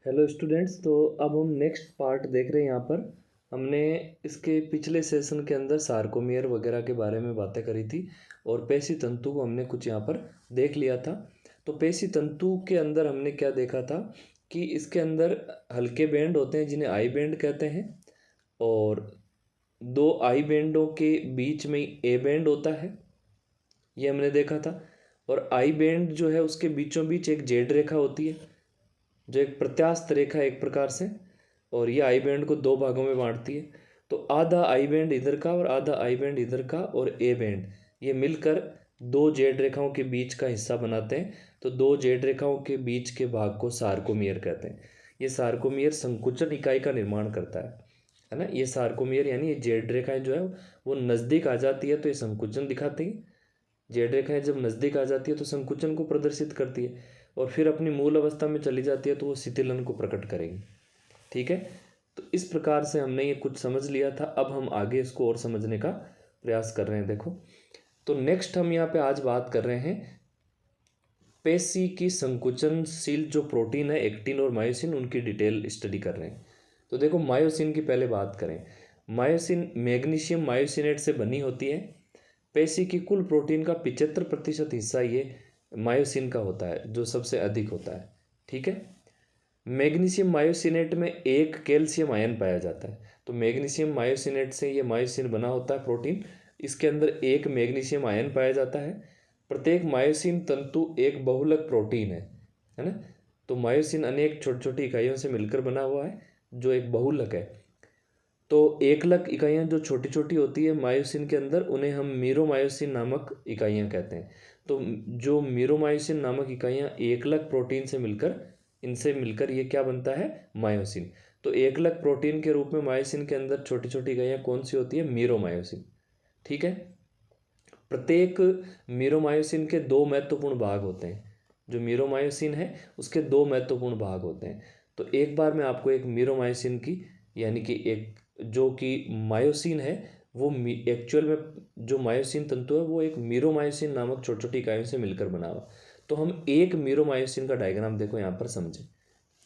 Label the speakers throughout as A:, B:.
A: Hello students. तो अब हम नेक्स्ट पार्ट देख रहे हैं। यहाँ पर हमने इसके पिछले सेशन के अंदर सार्कोमियर वगैरह के बारे में बातें करी थी और पेशी तंतु को हमने कुछ यहाँ पर देख लिया था। तो पेशी तंतु के अंदर हमने क्या देखा था कि इसके अंदर हल्के बैंड होते हैं जिन्हें आई बैंड कहते हैं, और दो आई बैंडों के बीच में ए बैंड होता है, ये हमने देखा था। और आई बैंड जो है उसके बीचों बीच एक जेड रेखा होती है जो एक प्रत्यास्थ रेखा है एक प्रकार से, और ये आई बैंड को दो भागों में बांटती है। तो आधा आई बैंड इधर का और आधा आई बैंड इधर का और ए बैंड, ये मिलकर दो जेड रेखाओं के बीच का हिस्सा बनाते हैं। तो दो जेड रेखाओं के बीच के भाग को सार्कोमियर कहते हैं। ये सार्कोमियर संकुचन इकाई का निर्माण करता है ना। ये सार्कोमियर यानी ये जेड रेखाएं जो है वो नज़दीक आ जाती है तो ये संकुचन दिखाती है। जेड रेखाएं जब नज़दीक आ जाती है तो संकुचन को प्रदर्शित करती है, और फिर अपनी मूल अवस्था में चली जाती है तो वो शिथिलन को प्रकट करेंगी। ठीक है, तो इस प्रकार से हमने ये कुछ समझ लिया था। अब हम आगे इसको और समझने का प्रयास कर रहे हैं। देखो, तो नेक्स्ट हम यहाँ पे आज बात कर रहे हैं पेशी की संकुचनशील जो प्रोटीन है एक्टिन और मायोसिन, उनकी डिटेल स्टडी कर रहे हैं। तो देखो, मायोसिन की पहले बात करें। मायोसिन मैग्नीशियम मायोसिनेट से बनी होती है। पेशी की कुल प्रोटीन का 75% हिस्सा ये मायोसिन का होता है, जो सबसे अधिक होता है। ठीक है, मैग्नीशियम मायोसिनेट में एक कैल्शियम आयन पाया जाता है। तो मैग्नीशियम मायोसिनेट से ये मायोसिन बना होता है प्रोटीन। इसके अंदर एक मैग्नीशियम आयन पाया जाता है। प्रत्येक मायोसिन तंतु एक बहुलक प्रोटीन है ना। तो मायोसिन अनेक छोटी छोटी इकाइयों से मिलकर बना हुआ है जो एक बहुलक है। तो एकलक इकाइयाँ जो छोटी छोटी होती है मायोसिन के अंदर, उन्हें हम मीरोमायोसिन नामक इकाइयाँ कहते हैं। तो जो मीरोमायोसिन नामक इकाइयाँ एकलक प्रोटीन से मिलकर, इनसे मिलकर ये क्या बनता है, मायोसिन। तो एकलक प्रोटीन के रूप में मायोसिन के अंदर छोटी छोटी इकाइयाँ कौन सी होती है, मीरोमायोसिन। ठीक है, प्रत्येक मीरोमायोसिन के दो महत्वपूर्ण भाग होते हैं। जो मीरोमायोसिन है उसके दो महत्वपूर्ण भाग होते हैं। तो एक बार मैं आपको एक मीरोमायोसिन की, यानी कि एक जो कि मायोसिन है, वो एक्चुअल में जो मायोसिन तंतु है वो एक मीरोमायोसिन नामक छोटी छोटी इकाइयों से मिलकर बना हुआ। तो हम एक मीरोमायोसिन का डायग्राम देखो यहाँ पर समझें,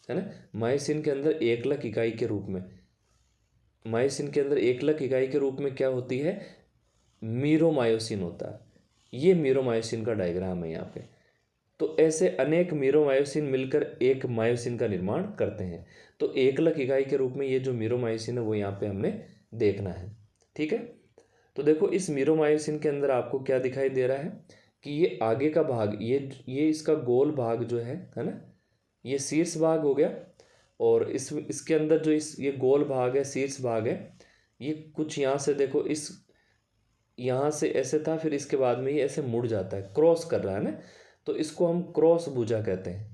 A: है ना। मायोसिन के अंदर एकलक इकाई के रूप में, मायोसिन के अंदर एकलक इकाई के रूप में क्या होती है, मीरोमायोसिन होता है। ये मीरोमायोसिन का डायग्राम है यहाँ पे। तो ऐसे अनेक मीरोमायोसिन मिलकर एक मायोसिन का निर्माण करते हैं। तो एकलक इकाई के रूप में ये जो मीरोमायोसिन है वो यहाँ पे हमने देखना है। ठीक है, तो देखो इस मीरोमायोसिन के अंदर आपको क्या दिखाई दे रहा है कि ये आगे का भाग, ये इसका गोल भाग जो है ना, ये शीर्ष भाग हो गया। और इसके अंदर जो ये गोल भाग है, शीर्ष भाग है, ये कुछ यहाँ से देखो, इस यहाँ से ऐसे था, फिर इसके बाद में ये ऐसे मुड़ जाता है, क्रॉस कर रहा है ना। तो इसको हम क्रॉस भुजा कहते हैं।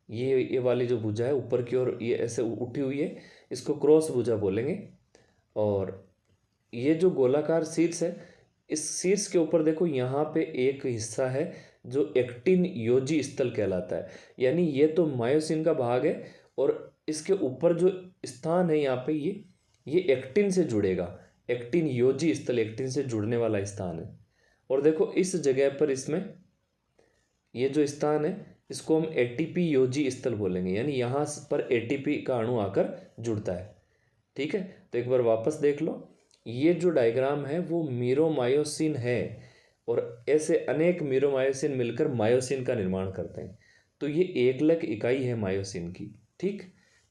A: ये वाली जो भुजा है ऊपर की ओर ये ऐसे उठी हुई है, इसको क्रॉस भुजा बोलेंगे। और ये जो गोलाकार शीर्ष है, इस शीर्ष के ऊपर देखो यहाँ पे एक हिस्सा है जो एक्टिन योजी स्थल कहलाता है। यानी ये तो मायोसिन का भाग है, और इसके ऊपर जो स्थान है यहाँ पे, ये एक्टिन से जुड़ेगा। एक्टिन योजी स्थल, एक्टिन से जुड़ने वाला स्थान है। और देखो इस जगह पर, इसमें ये जो स्थान है इसको हम एटीपी योजी स्थल बोलेंगे। यानी यहाँ पर एटीपी का अणु आकर जुड़ता है। ठीक है, तो एक बार वापस देख लो, ये जो डायग्राम है वो मीरोमायोसिन है, और ऐसे अनेक मीरोमायोसिन मिलकर मायोसिन का निर्माण करते हैं। तो ये एकलक इकाई है मायोसिन की। ठीक,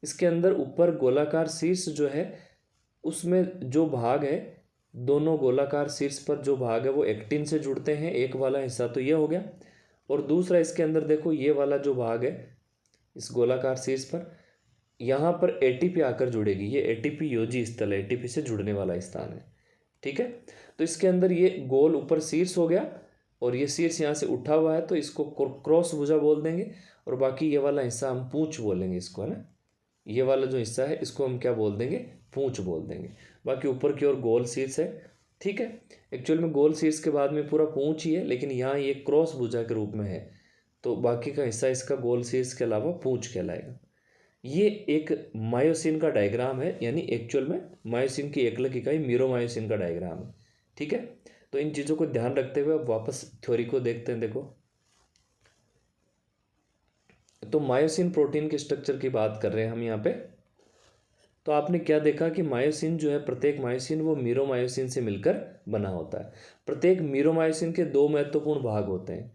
A: इसके अंदर ऊपर गोलाकार शीर्ष जो है, उसमें जो भाग है, दोनों गोलाकार शीर्ष पर जो भाग है वो एक्टिन से जुड़ते हैं। एक वाला हिस्सा तो ये हो गया, और दूसरा इसके अंदर देखो ये वाला जो भाग है इस गोलाकार शीर्ष पर, यहाँ पर एटीपी आकर जुड़ेगी। ये एटीपी योजी स्थल है, एटीपी से जुड़ने वाला स्थान है। ठीक है, तो इसके अंदर ये गोल ऊपर शीर्ष हो गया, और ये शीर्ष यहाँ से उठा हुआ है तो इसको क्रॉस भुजा बोल देंगे। और बाकी ये वाला हिस्सा हम पूंछ बोलेंगे इसको, है ना। ये वाला जो हिस्सा है इसको हम क्या बोल देंगे, पूंछ बोल देंगे। बाकी ऊपर की ओर गोल शीर्ष है। ठीक है, एक्चुअल में गोल शीर्ष के बाद में पूरा पूंछ ही है, लेकिन यहाँ ये क्रॉस भुजा के रूप में है, तो बाकी का हिस्सा इसका गोल शीर्ष के अलावा पूंछ कहलाएगा। ये एक मायोसिन का डायग्राम है, यानी एक्चुअल में मायोसिन की एकलक इकाई मीरोमायोसिन का डायग्राम है। ठीक है, तो इन चीज़ों को ध्यान रखते हुए अब वापस थ्योरी को देखते हैं। देखो, तो मायोसिन प्रोटीन के स्ट्रक्चर की बात कर रहे हैं हम यहाँ पे। तो आपने क्या देखा कि मायोसिन जो है, प्रत्येक मायोसिन वो मीरोमायोसिन से मिलकर बना होता है। प्रत्येक मीरोमायोसिन के दो महत्वपूर्ण भाग होते हैं।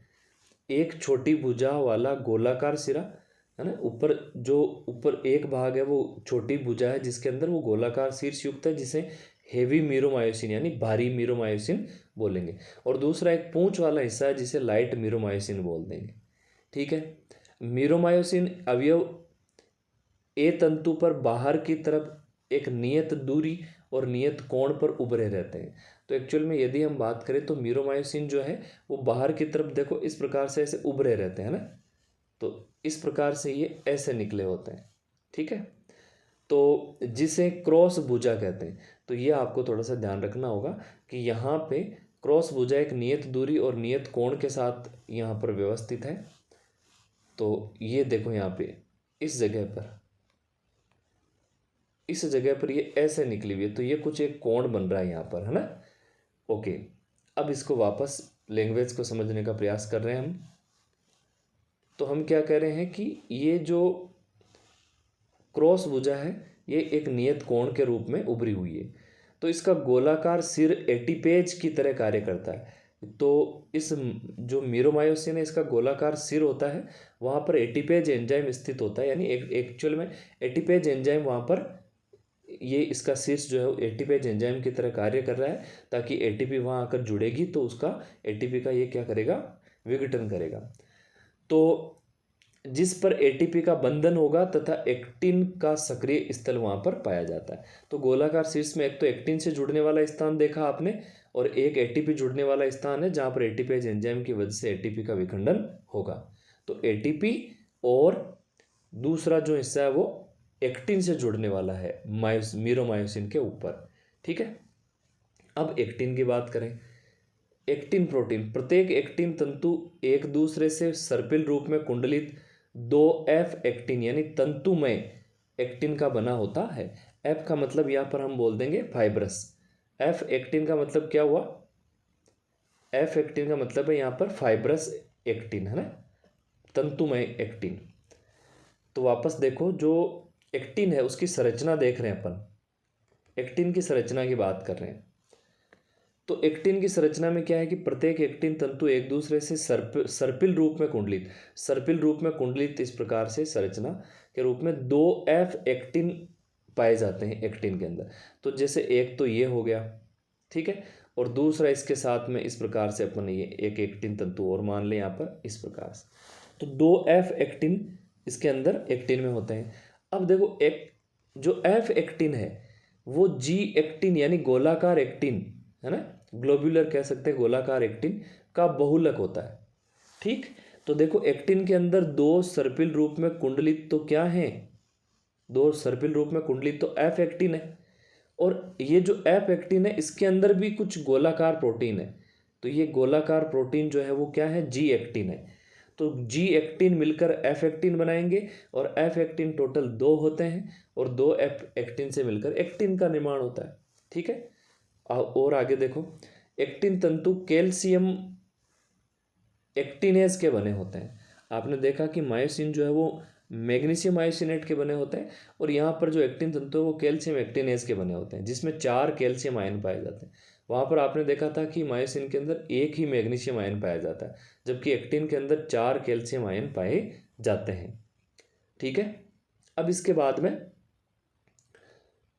A: एक छोटी भुजा वाला गोलाकार सिरा है ना, ऊपर एक भाग है वो छोटी भुजा है जिसके अंदर वो गोलाकार शीर्ष युक्त है, जिसे हेवी मीरोमायोसिन यानी भारी मीरोमायोसिन बोलेंगे। और दूसरा एक पूंछ वाला हिस्सा है जिसे लाइट मीरोमायोसिन बोल देंगे। ठीक है। मीरोमायोसिन अवयव ए तंतु पर बाहर की तरफ एक नियत दूरी और नियत कोण पर उभरे रहते हैं। तो एक्चुअल में यदि हम बात करें तो मीरोमायोसिन जो है वो बाहर की तरफ देखो इस प्रकार से ऐसे उभरे रहते हैं ना, तो इस प्रकार से ये ऐसे निकले होते हैं। ठीक है। तो जिसे क्रॉस भुजा कहते हैं। तो ये आपको थोड़ा सा ध्यान रखना होगा कि यहाँ पे क्रॉस भुजा एक नियत दूरी और नियत कोण के साथ यहाँ पर व्यवस्थित है। तो ये देखो यहाँ पे इस जगह पर ये ऐसे निकली हुई है, तो ये कुछ एक कोण बन रहा है यहाँ पर, है ना। ओके, अब इसको वापस लैंग्वेज को समझने का प्रयास कर रहे हैं हम। तो हम क्या कह रहे हैं कि ये जो क्रॉस भुजा है ये एक नियत कोण के रूप में उभरी हुई है। तो इसका गोलाकार सिर एटीपेज की तरह कार्य करता है। तो इस जो मीरोमायोसिन है इसका गोलाकार सिर होता है, वहाँ पर एटीपेज एंजाइम स्थित होता है, यानी एक्चुअल में एटीपेज एंजाइम वहाँ पर, ये इसका शीर्ष जो है वो एटीपेज एंजाइम की तरह कार्य कर रहा है, ताकि एटीपी वहाँ आकर जुड़ेगी तो उसका एटीपी का ये क्या करेगा, विघटन करेगा। तो जिस पर एटीपी का बंधन होगा तथा एक्टिन का सक्रिय स्थल वहाँ पर पाया जाता है। तो गोलाकार शीर्ष में एक तो एक्टिन से जुड़ने वाला स्थान देखा आपने, और एक एटीपी जुड़ने वाला स्थान है जहाँ पर एटीपेज एंजाइम की वजह से एटीपी का विखंडन होगा। तो एटीपी और दूसरा जो हिस्सा है वो एक्टिन से जुड़ने वाला है मीरोमायोसिन के ऊपर। ठीक है। अब एक्टिन की बात करें। एक्टिन प्रोटीन, प्रत्येक एक्टिन तंतु एक दूसरे से सर्पिल रूप में कुंडलित 2F एक्टिन यानी तंतुमय एक्टिन का बना होता है। F का मतलब यहाँ पर हम बोल देंगे फाइब्रस। F एक्टिन का मतलब क्या हुआ, F एक्टिन का मतलब है यहाँ पर फाइब्रस एक्टिन, है ना, तंतुमय एक्टिन। तो वापस देखो, जो एक्टिन है उसकी संरचना देख रहे हैं अपन, एक्टिन की संरचना की बात कर रहे हैं। तो एक्टिन की संरचना में क्या है कि प्रत्येक एक्टिन तंतु एक दूसरे से सर्पिल रूप में कुंडलित इस प्रकार से संरचना के रूप में 2F एक्टिन पाए जाते हैं एक्टिन के अंदर। तो जैसे एक तो ये हो गया, ठीक है, और दूसरा इसके साथ में इस प्रकार से अपन ये एक एक्टिन तंतु और मान लें यहाँ पर इस प्रकार से। तो 2F एक्टिन इसके अंदर एक्टिन में होते हैं। अब देखो जो F एक्टिन है वो G एक्टिन यानी गोलाकार एक्टिन, है ना, ग्लोब्यूलर कह सकते हैं, गोलाकार एक्टिन का बहुलक होता है। ठीक। तो देखो एक्टिन के अंदर दो सर्पिल रूप में कुंडलित तो क्या है, दो सर्पिल रूप में कुंडलित तो F एक्टिन है, और ये जो F एक्टिन है इसके अंदर भी कुछ गोलाकार प्रोटीन है। तो ये गोलाकार प्रोटीन जो है वो क्या है, G एक्टिन है। तो G एक्टिन मिलकर F एक्टिन बनाएंगे, और F एक्टिन टोटल 2 होते हैं, और 2 F एक्टिन से मिलकर एक्टिन का निर्माण होता है। ठीक है। और आगे देखो, एक्टिन तंतु कैल्शियम एक्टिनेज के बने होते हैं। आपने देखा कि मायोसिन जो है वो मैग्नीशियम आयोसिनेट के बने होते हैं, और यहाँ पर जो एक्टिन तंतु है वो कैल्शियम एक्टिनेज के बने होते हैं, जिसमें 4 कैल्शियम आयन पाए जाते हैं। वहाँ पर आपने देखा था कि मायोसिन के अंदर एक ही मैग्नीशियम आयन पाया जाता है, जबकि एक्टिन के अंदर 4 कैल्शियम आयन पाए जाते हैं। ठीक है। अब इसके बाद में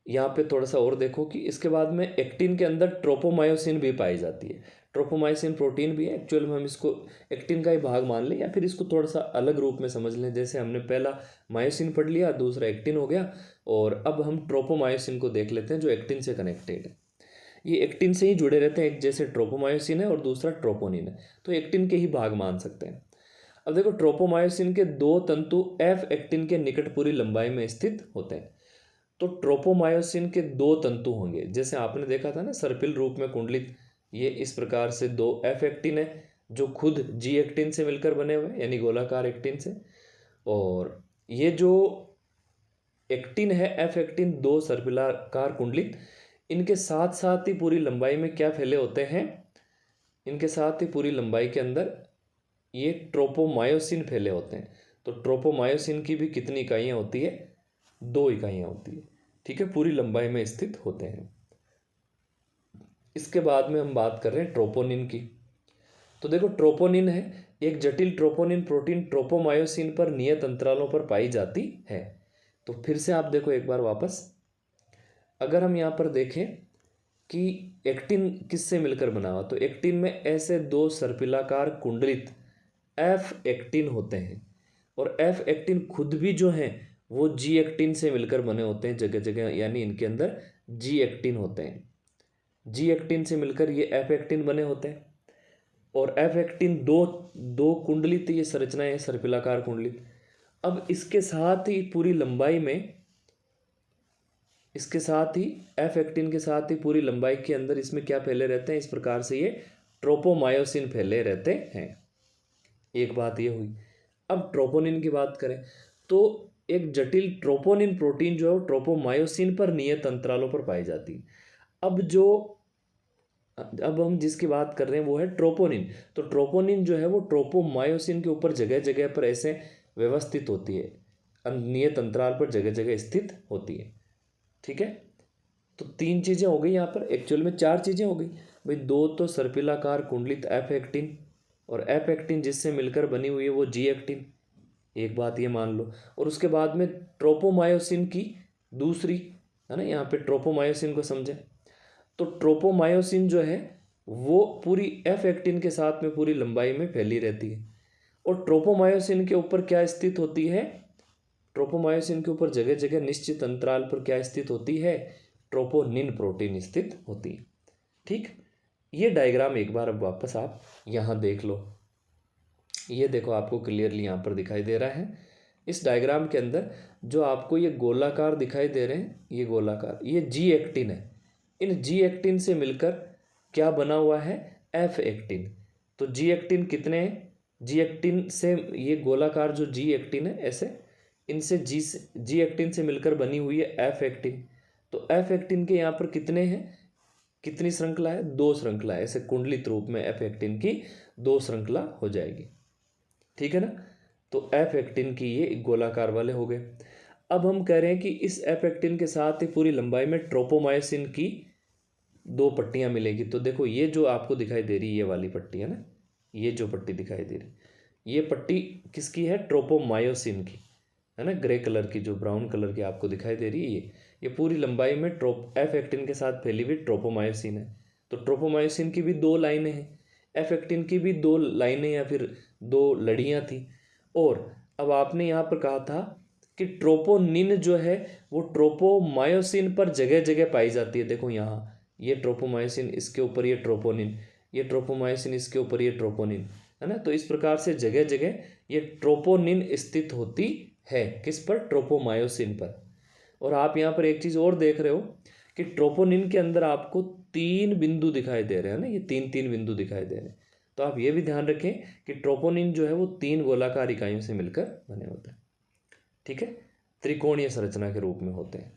A: यहाँ पे थोड़ा सा और देखो कि इसके बाद में एक्टिन के अंदर ट्रोपोमायोसिन भी पाई जाती है। ट्रोपोमायोसिन प्रोटीन भी है, एक्चुअल में हम इसको एक्टिन का ही भाग मान लें, या फिर इसको थोड़ा सा अलग रूप में समझ लें। जैसे हमने पहला मायोसिन पढ़ लिया, दूसरा एक्टिन हो गया, और अब हम ट्रोपोमायोसिन को देख लेते हैं जो एक्टिन से कनेक्टेड है। ये एक्टिन से ही जुड़े रहते हैं, एक जैसे ट्रोपोमायोसिन है और दूसरा ट्रोपोनिन है, तो एक्टिन के ही भाग मान सकते हैं। अब देखो, ट्रोपोमायोसिन के 2 तंतु F एक्टिन के निकट पूरी लंबाई में स्थित होते हैं। तो ट्रोपोमायोसिन के 2 तंतु होंगे, जैसे आपने देखा था ना सर्पिल रूप में कुंडलित, ये इस प्रकार से 2 F एक्टिन है जो खुद G एक्टिन से मिलकर बने हुए यानी गोलाकार एक्टिन से, और ये जो एक्टिन है F एक्टिन 2 सर्पिलाकार कुंडलित, इनके साथ साथ ही पूरी लंबाई में क्या फैले होते हैं, इनके साथ ही पूरी लंबाई के अंदर ये ट्रोपोमायोसिन फैले होते हैं। तो ट्रोपोमायोसिन की भी कितनी इकाइयाँ होती है? 2 इकाइयाँ होती है। ठीक है, पूरी लंबाई में स्थित होते हैं। इसके बाद में हम बात कर रहे हैं ट्रोपोनिन की। तो देखो ट्रोपोनिन है एक जटिल ट्रोपोनिन प्रोटीन ट्रोपोमायोसिन पर नियत अंतरालों पर पाई जाती है। तो फिर से आप देखो एक बार वापस, अगर हम यहाँ पर देखें कि एक्टिन किससे मिलकर बना हुआ, तो एक्टिन में ऐसे 2 सर्पिलाकार कुंडलित एफ एक्टिन होते हैं, और एफ एक्टिन खुद भी जो है वो जी एक्टिन से मिलकर बने होते हैं जगह जगह, यानी इनके अंदर जी एक्टिन होते हैं। जी एक्टिन से मिलकर ये एफ एक्टिन बने होते हैं, और एफ एक्टिन दो कुंडलित ये संरचना है, सर्पिलाकार कुंडलित। अब इसके साथ ही पूरी लंबाई में, इसके साथ ही एफ एक्टिन के साथ ही पूरी लंबाई के अंदर इसमें क्या फैले रहते हैं, इस प्रकार से ये ट्रोपोमायोसिन फैले रहते हैं। एक बात ये हुई। अब ट्रोपोनिन की बात करें तो एक जटिल ट्रोपोनिन प्रोटीन जो है वो ट्रोपोमायोसिन पर नियत अंतरालों पर पाई जाती है। अब हम जिसकी बात कर रहे हैं वो है ट्रोपोनिन। तो ट्रोपोनिन जो है वो ट्रोपोमायोसिन के ऊपर जगह जगह पर ऐसे व्यवस्थित होती है, नियत अंतराल पर जगह जगह स्थित होती है। ठीक है, तो 3 चीज़ें हो गई यहाँ पर, एक्चुअल में 4 चीज़ें हो गई भाई। 2 तो सर्पिलाकार कुंडलित एफ एक्टिन, और एफ एक्टिन जिससे मिलकर बनी हुई है वो जी एक्टिन, एक बात ये मान लो। और उसके बाद में ट्रोपोमायोसिन की दूसरी, है ना, यहाँ पे ट्रोपोमायोसिन को समझें तो ट्रोपोमायोसिन जो है वो पूरी एफ एक्टिन के साथ में पूरी लंबाई में फैली रहती है। और ट्रोपोमायोसिन के ऊपर क्या स्थित होती है? ट्रोपोमायोसिन के ऊपर जगह जगह निश्चित अंतराल पर क्या स्थित होती है? ट्रोपोनिन प्रोटीन स्थित होती है। ठीक, ये डायग्राम एक बार अब वापस आप यहाँ देख लो। ये देखो आपको क्लियरली यहाँ पर दिखाई दे रहा है। इस डायग्राम के अंदर जो आपको ये गोलाकार दिखाई दे रहे हैं, ये गोलाकार, ये जी एक्टिन है। इन जी एक्टिन से मिलकर क्या बना हुआ है? F actin. तो जी एक्टिन कितने हैं? जी एक्टिन से ये गोलाकार जो जी एक्टिन है ऐसे, इनसे जी एक्टिन से मिलकर बनी हुई है एफ एक्टिन। तो एफ एक्टिन के यहाँ पर कितने हैं? कितनी श्रृंखला है? 2 श्रृंखला है। ऐसे कुंडलित रूप में एफ एक्टिन की 2 श्रृंखला हो जाएगी। ठीक है ना, तो एफ एक्टिन की ये गोलाकार वाले हो गए। अब हम कह रहे हैं कि इस एफ एक्टिन के साथ ही पूरी लंबाई में ट्रोपोमायोसिन की 2 पट्टियां मिलेगी। तो देखो ये जो आपको दिखाई दे रही है, ये वाली पट्टी है ना, ये जो पट्टी दिखाई दे रही, ये पट्टी किसकी है? ट्रोपोमायोसिन की, है ना, ग्रे कलर की, जो ब्राउन कलर की आपको दिखाई दे रही है, ये पूरी लंबाई में एफ एक्टिन के साथ फैली हुई ट्रोपोमायोसिन है। तो ट्रोपोमायोसिन की भी 2 लाइनें हैं, एफ एक्टिन की भी 2 लाइनें या फिर 2 लड़ियाँ थी। और अब आपने यहाँ पर कहा था कि ट्रोपोनिन जो है वो ट्रोपोमायोसिन पर जगह जगह पाई जाती है। देखो यहाँ ये ट्रोपोमायोसिन, इसके ऊपर ये ट्रोपोनिन, ये ट्रोपोमायोसिन, इसके ऊपर ये ट्रोपोनिन, है ना। तो इस प्रकार से जगह जगह ये ट्रोपोनिन स्थित होती है। किस पर? ट्रोपोमायोसिन पर। और आप यहाँ पर एक चीज़ और देख रहे हो कि ट्रोपोनिन के अंदर आपको 3 बिंदु दिखाई दे रहे हैं ना, ये 3 बिंदु दिखाई दे रहे हैं। तो आप ये भी ध्यान रखें कि ट्रोपोनिन जो है वो 3 गोलाकार इकाइयों से मिलकर बने होते हैं। ठीक है, त्रिकोणीय संरचना के रूप में होते हैं।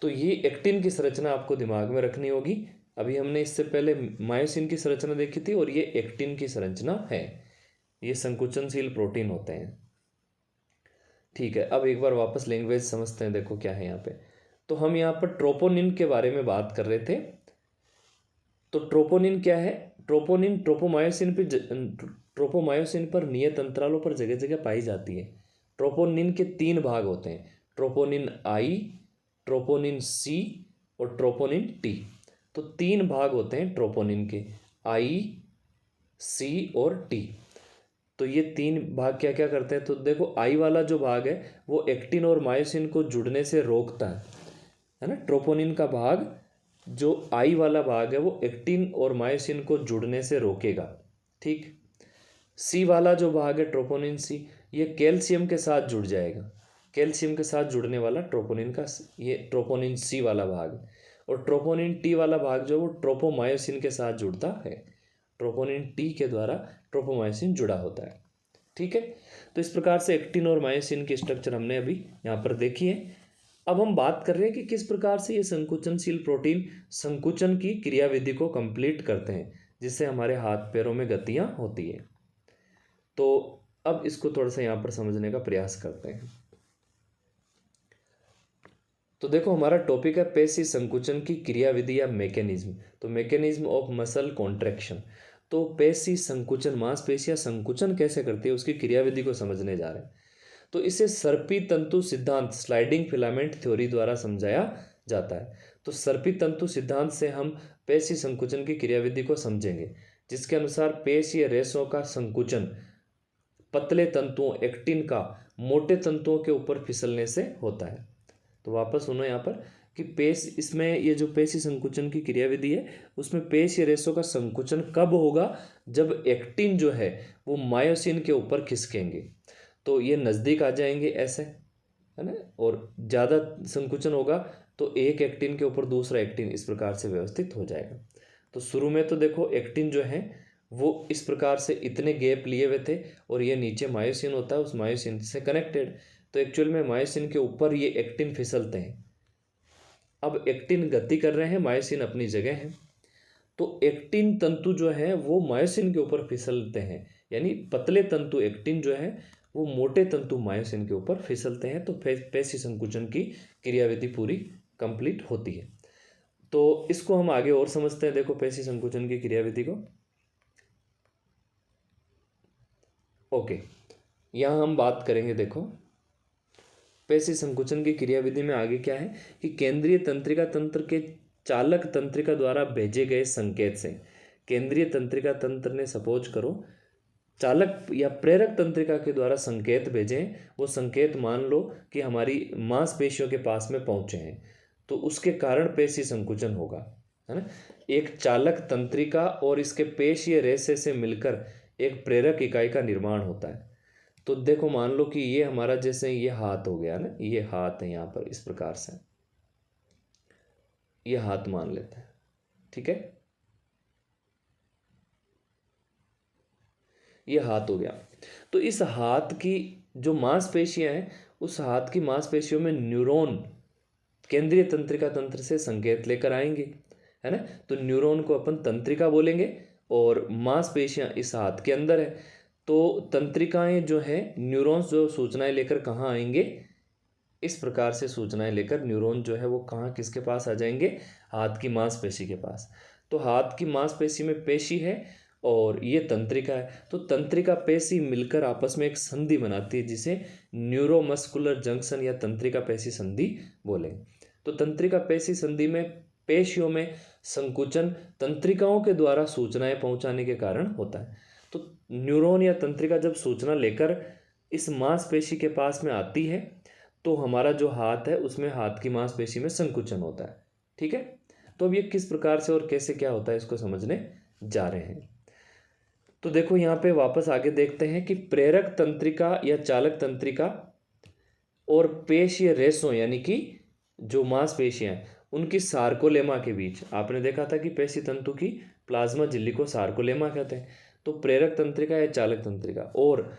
A: तो ये एक्टिन की संरचना आपको दिमाग में रखनी होगी। अभी हमने इससे पहले मायोसिन की संरचना देखी थी, और ये एक्टिन की संरचना है। ये संकुचनशील प्रोटीन होते हैं। ठीक है, अब एक बार वापस लैंग्वेज समझते हैं। देखो क्या है यहाँ पे, तो हम यहाँ पर ट्रोपोनिन के बारे में बात कर रहे थे। तो ट्रोपोनिन क्या है? ट्रोपोनिन ट्रोपोमायोसिन पर नियत अंतरालों पर जगह जगह पाई जाती है। ट्रोपोनिन के 3 भाग होते हैं, ट्रोपोनिन आई, ट्रोपोनिन सी और ट्रोपोनिन टी। तो 3 भाग होते हैं ट्रोपोनिन के, आई, सी और टी। तो ये 3 भाग क्या क्या करते हैं? तो देखो आई वाला जो भाग है वो एक्टिन और मायोसिन को जुड़ने से रोकता है ना। ट्रोपोनिन का भाग, जो आई वाला भाग है, वो एक्टिन और मायोसिन को जुड़ने से रोकेगा। ठीक, सी वाला जो भाग है ट्रोपोनिन सी, ये कैल्शियम के साथ जुड़ जाएगा। कैल्शियम के साथ जुड़ने वाला ट्रोपोनिन का ये ट्रोपोनिन सी वाला भाग। और ट्रोपोनिन टी वाला भाग जो वो ट्रोपोमायोसिन के साथ जुड़ता है। ट्रोपोनिन टी के द्वारा ट्रोपोमायोसिन जुड़ा होता है। ठीक है, तो इस प्रकार से एक्टिन और मायोसिन की स्ट्रक्चर हमने अभी यहाँ पर देखी है। अब हम बात कर रहे हैं कि किस प्रकार से ये संकुचनशील प्रोटीन संकुचन की क्रियाविधि को कंप्लीट करते हैं, जिससे हमारे हाथ पैरों में गतियाँ होती है। तो अब इसको थोड़ा सा यहाँ पर समझने का प्रयास करते हैं। तो देखो हमारा टॉपिक है पेशी संकुचन की क्रियाविधि या मैकेनिज्म। तो मैकेनिज्म ऑफ मसल कॉन्ट्रैक्शन। तो पेशी संकुचन, मांसपेशियां संकुचन कैसे करती है उसकी क्रियाविधि को समझने जा रहे हैं। तो इसे सर्पी तंतु सिद्धांत, स्लाइडिंग फिलामेंट थ्योरी द्वारा समझाया जाता है। तो सर्पी तंतु सिद्धांत से हम पेशी संकुचन की क्रियाविधि को समझेंगे, जिसके अनुसार पेशी रेशों का संकुचन पतले तंतुओं एक्टिन का मोटे तंतुओं के ऊपर फिसलने से होता है। तो वापस सुनो यहाँ पर कि इसमें ये जो पेशी संकुचन की क्रियाविधि है उसमें पेशी रेशों का संकुचन कब होगा, जब एक्टिन जो है वो मायोसिन के ऊपर खिसकेंगे। तो ये नज़दीक आ जाएंगे ऐसे, है ना, और ज़्यादा संकुचन होगा तो एक एक्टिन के ऊपर दूसरा एक्टिन इस प्रकार से व्यवस्थित हो जाएगा। तो शुरू में तो देखो एक्टिन जो है वो इस प्रकार से इतने गैप लिए हुए थे और ये नीचे मायोसिन होता है, उस मायोसिन से कनेक्टेड। तो एक्चुअल में मायोसिन के ऊपर ये एक्टिन फिसलते हैं। अब एक्टिन गति कर रहे हैं, मायोसिन अपनी जगह है। तो एक्टिन तंतु जो है वो मायोसिन के ऊपर फिसलते हैं, यानी पतले तंतु एक्टिन जो है वो मोटे तंतु मायोसिन के ऊपर फिसलते हैं। तो पेशी संकुचन की क्रियाविधि पूरी कंप्लीट होती है। तो इसको हम आगे और समझते हैं। देखो पेशी संकुचन की क्रियाविधि को। ओके, यहाँ हम बात करेंगे। देखो पेशी संकुचन की क्रियाविधि में आगे क्या है कि केंद्रीय तंत्रिका तंत्र के चालक तंत्रिका द्वारा भेजे गए संकेत से, केंद्रीय तंत्रिका तंत्र ने सपोज करो चालक या प्रेरक तंत्रिका के द्वारा संकेत भेजें, वो संकेत मान लो कि हमारी मांसपेशियों के पास में पहुंचे हैं, तो उसके कारण पेशी संकुचन होगा, है ना। एक चालक तंत्रिका और इसके पेशीय रेशे से मिलकर एक प्रेरक इकाई का निर्माण होता है। तो देखो मान लो कि ये हमारा जैसे ये हाथ हो गया ना, ये हाथ है यहाँ पर इस प्रकार से, ये हाथ मान लेते हैं, ठीक है, ये हाथ हो गया। तो इस हाथ की जो मांसपेशियां हैं, उस हाथ की मांसपेशियों में न्यूरॉन केंद्रीय तंत्रिका तंत्र से संकेत लेकर आएंगे, है ना। तो न्यूरॉन को अपन तंत्रिका बोलेंगे और मांसपेशियां इस हाथ के अंदर है। तो तंत्रिकाएं जो है, न्यूरॉन्स जो सूचनाएं लेकर कहाँ आएंगे, इस प्रकार से सूचनाएं लेकर न्यूरॉन जो है वो कहाँ किसके पास आ जाएंगे, हाथ की मांसपेशी के पास। तो हाथ की मांसपेशी में पेशी है और ये तंत्रिका है। तो तंत्रिका पेशी मिलकर आपस में एक संधि बनाती है जिसे न्यूरोमस्कुलर जंक्शन या तंत्रिका पेशी संधि बोलेंगे। तो तंत्रिका पेशी संधि में पेशियों में संकुचन तंत्रिकाओं के द्वारा सूचनाएं पहुंचाने के कारण होता है। तो न्यूरॉन या तंत्रिका जब सूचना लेकर इस मांसपेशी के पास में आती है तो हमारा जो हाथ है उसमें हाथ की मांसपेशी में संकुचन होता है, ठीक है। तो अब ये किस प्रकार से और कैसे क्या होता है इसको समझने जा रहे हैं। तो देखो यहाँ पे वापस आगे देखते हैं कि प्रेरक तंत्रिका या चालक तंत्रिका और पेशीय रेशों यानी कि जो मांसपेशियां हैं उनकी सार्कोलेमा के बीच, आपने देखा था कि पेशी तंतु की प्लाज्मा झिल्ली को सार्कोलेमा कहते हैं। तो प्रेरक तंत्रिका या चालक तंत्रिका और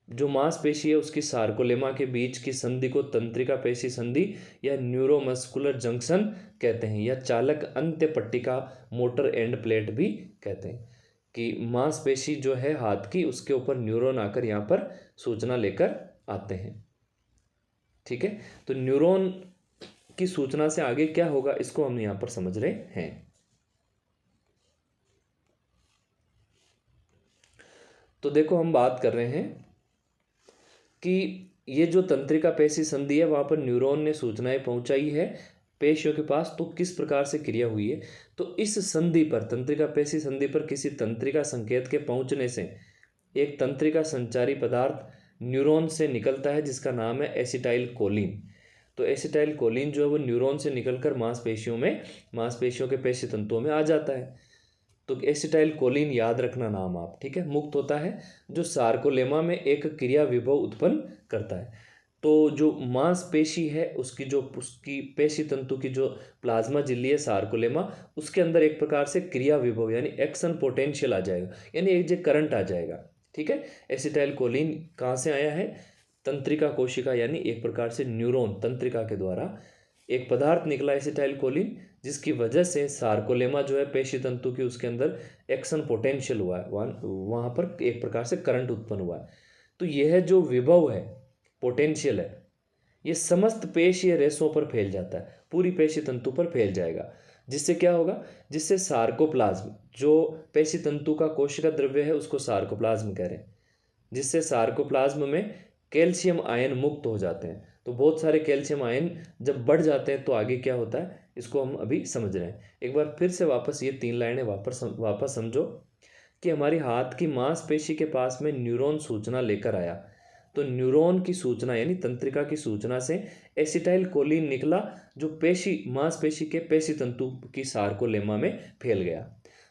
A: जो मांसपेशी है उसकी सार्कोलेमा के बीच की संधि को तंत्रिका पेशी संधि या न्यूरोमस्कुलर जंक्शन कहते हैं, या चालक अंत्य पट्टिका मोटर एंड प्लेट भी कहते हैं। कि मांसपेशी जो है हाथ की उसके ऊपर न्यूरॉन आकर यहाँ पर सूचना लेकर आते हैं, ठीक है। तो न्यूरॉन की सूचना से आगे क्या होगा इसको हम यहाँ पर समझ रहे हैं। तो देखो हम बात कर रहे हैं कि ये जो तंत्रिका पेशी संधि है वहाँ पर न्यूरॉन ने सूचनाएं पहुंचाई है पेशियों के पास, तो किस प्रकार से क्रिया हुई है। तो इस संधि पर, तंत्रिका पेशी संधि पर किसी तंत्रिका संकेत के पहुंचने से एक तंत्रिका संचारी पदार्थ न्यूरॉन से निकलता है जिसका नाम है एसिटाइल कोलिन। तो एसिटाइल कोलिन जो है वो न्यूरॉन से निकलकर मांसपेशियों के पेशी तंतुओं में आ जाता है। तो एसिटाइल कोलिन याद रखना नाम आप, ठीक है, मुक्त होता है जो सार्कोलेमा में एक क्रिया विभव उत्पन्न करता है। तो जो मांसपेशी है उसकी पेशी तंतु की जो प्लाज्मा झिल्ली है सार्कोलेमा, उसके अंदर एक प्रकार से क्रिया विभव यानी एक्शन पोटेंशियल आ जाएगा, यानी एक जो करंट आ जाएगा, ठीक है। एसिटाइल कोलिन कहाँ से आया है, तंत्रिका कोशिका यानी एक प्रकार से न्यूरॉन तंत्रिका के द्वारा एक पदार्थ निकला एसिटाइल कोलिन, जिसकी वजह से सार्कोलेमा जो है पेशी तंतु की उसके अंदर एक्शन पोटेंशियल हुआ है, वहाँ पर एक प्रकार से करंट उत्पन्न हुआ है। तो यह जो विभव है, पोटेंशियल है, ये समस्त पेशीय रेशों पर फैल जाता है, पूरी पेशी तंतु पर फैल जाएगा। जिससे क्या होगा, जिससे सार्कोप्लाज्म, जो पेशी तंतु का कोशिका द्रव्य है उसको सार्कोप्लाज्म कह रहे हैं, जिससे सार्कोप्लाज्म में कैल्शियम आयन मुक्त हो जाते हैं। तो बहुत सारे कैल्शियम आयन जब बढ़ जाते हैं तो आगे क्या होता है, इसको हम अभी समझ रहे हैं। एक बार फिर से वापस ये 3 लाइनें वापस समझो कि हमारी हाथ की मांसपेशी के पास में न्यूरॉन सूचना लेकर आया, तो न्यूरॉन की सूचना यानी तंत्रिका की सूचना से एसिटाइल कोलिन निकला, जो पेशी मांसपेशी के पेशी तंतु की सार्कोलेमा में फैल गया।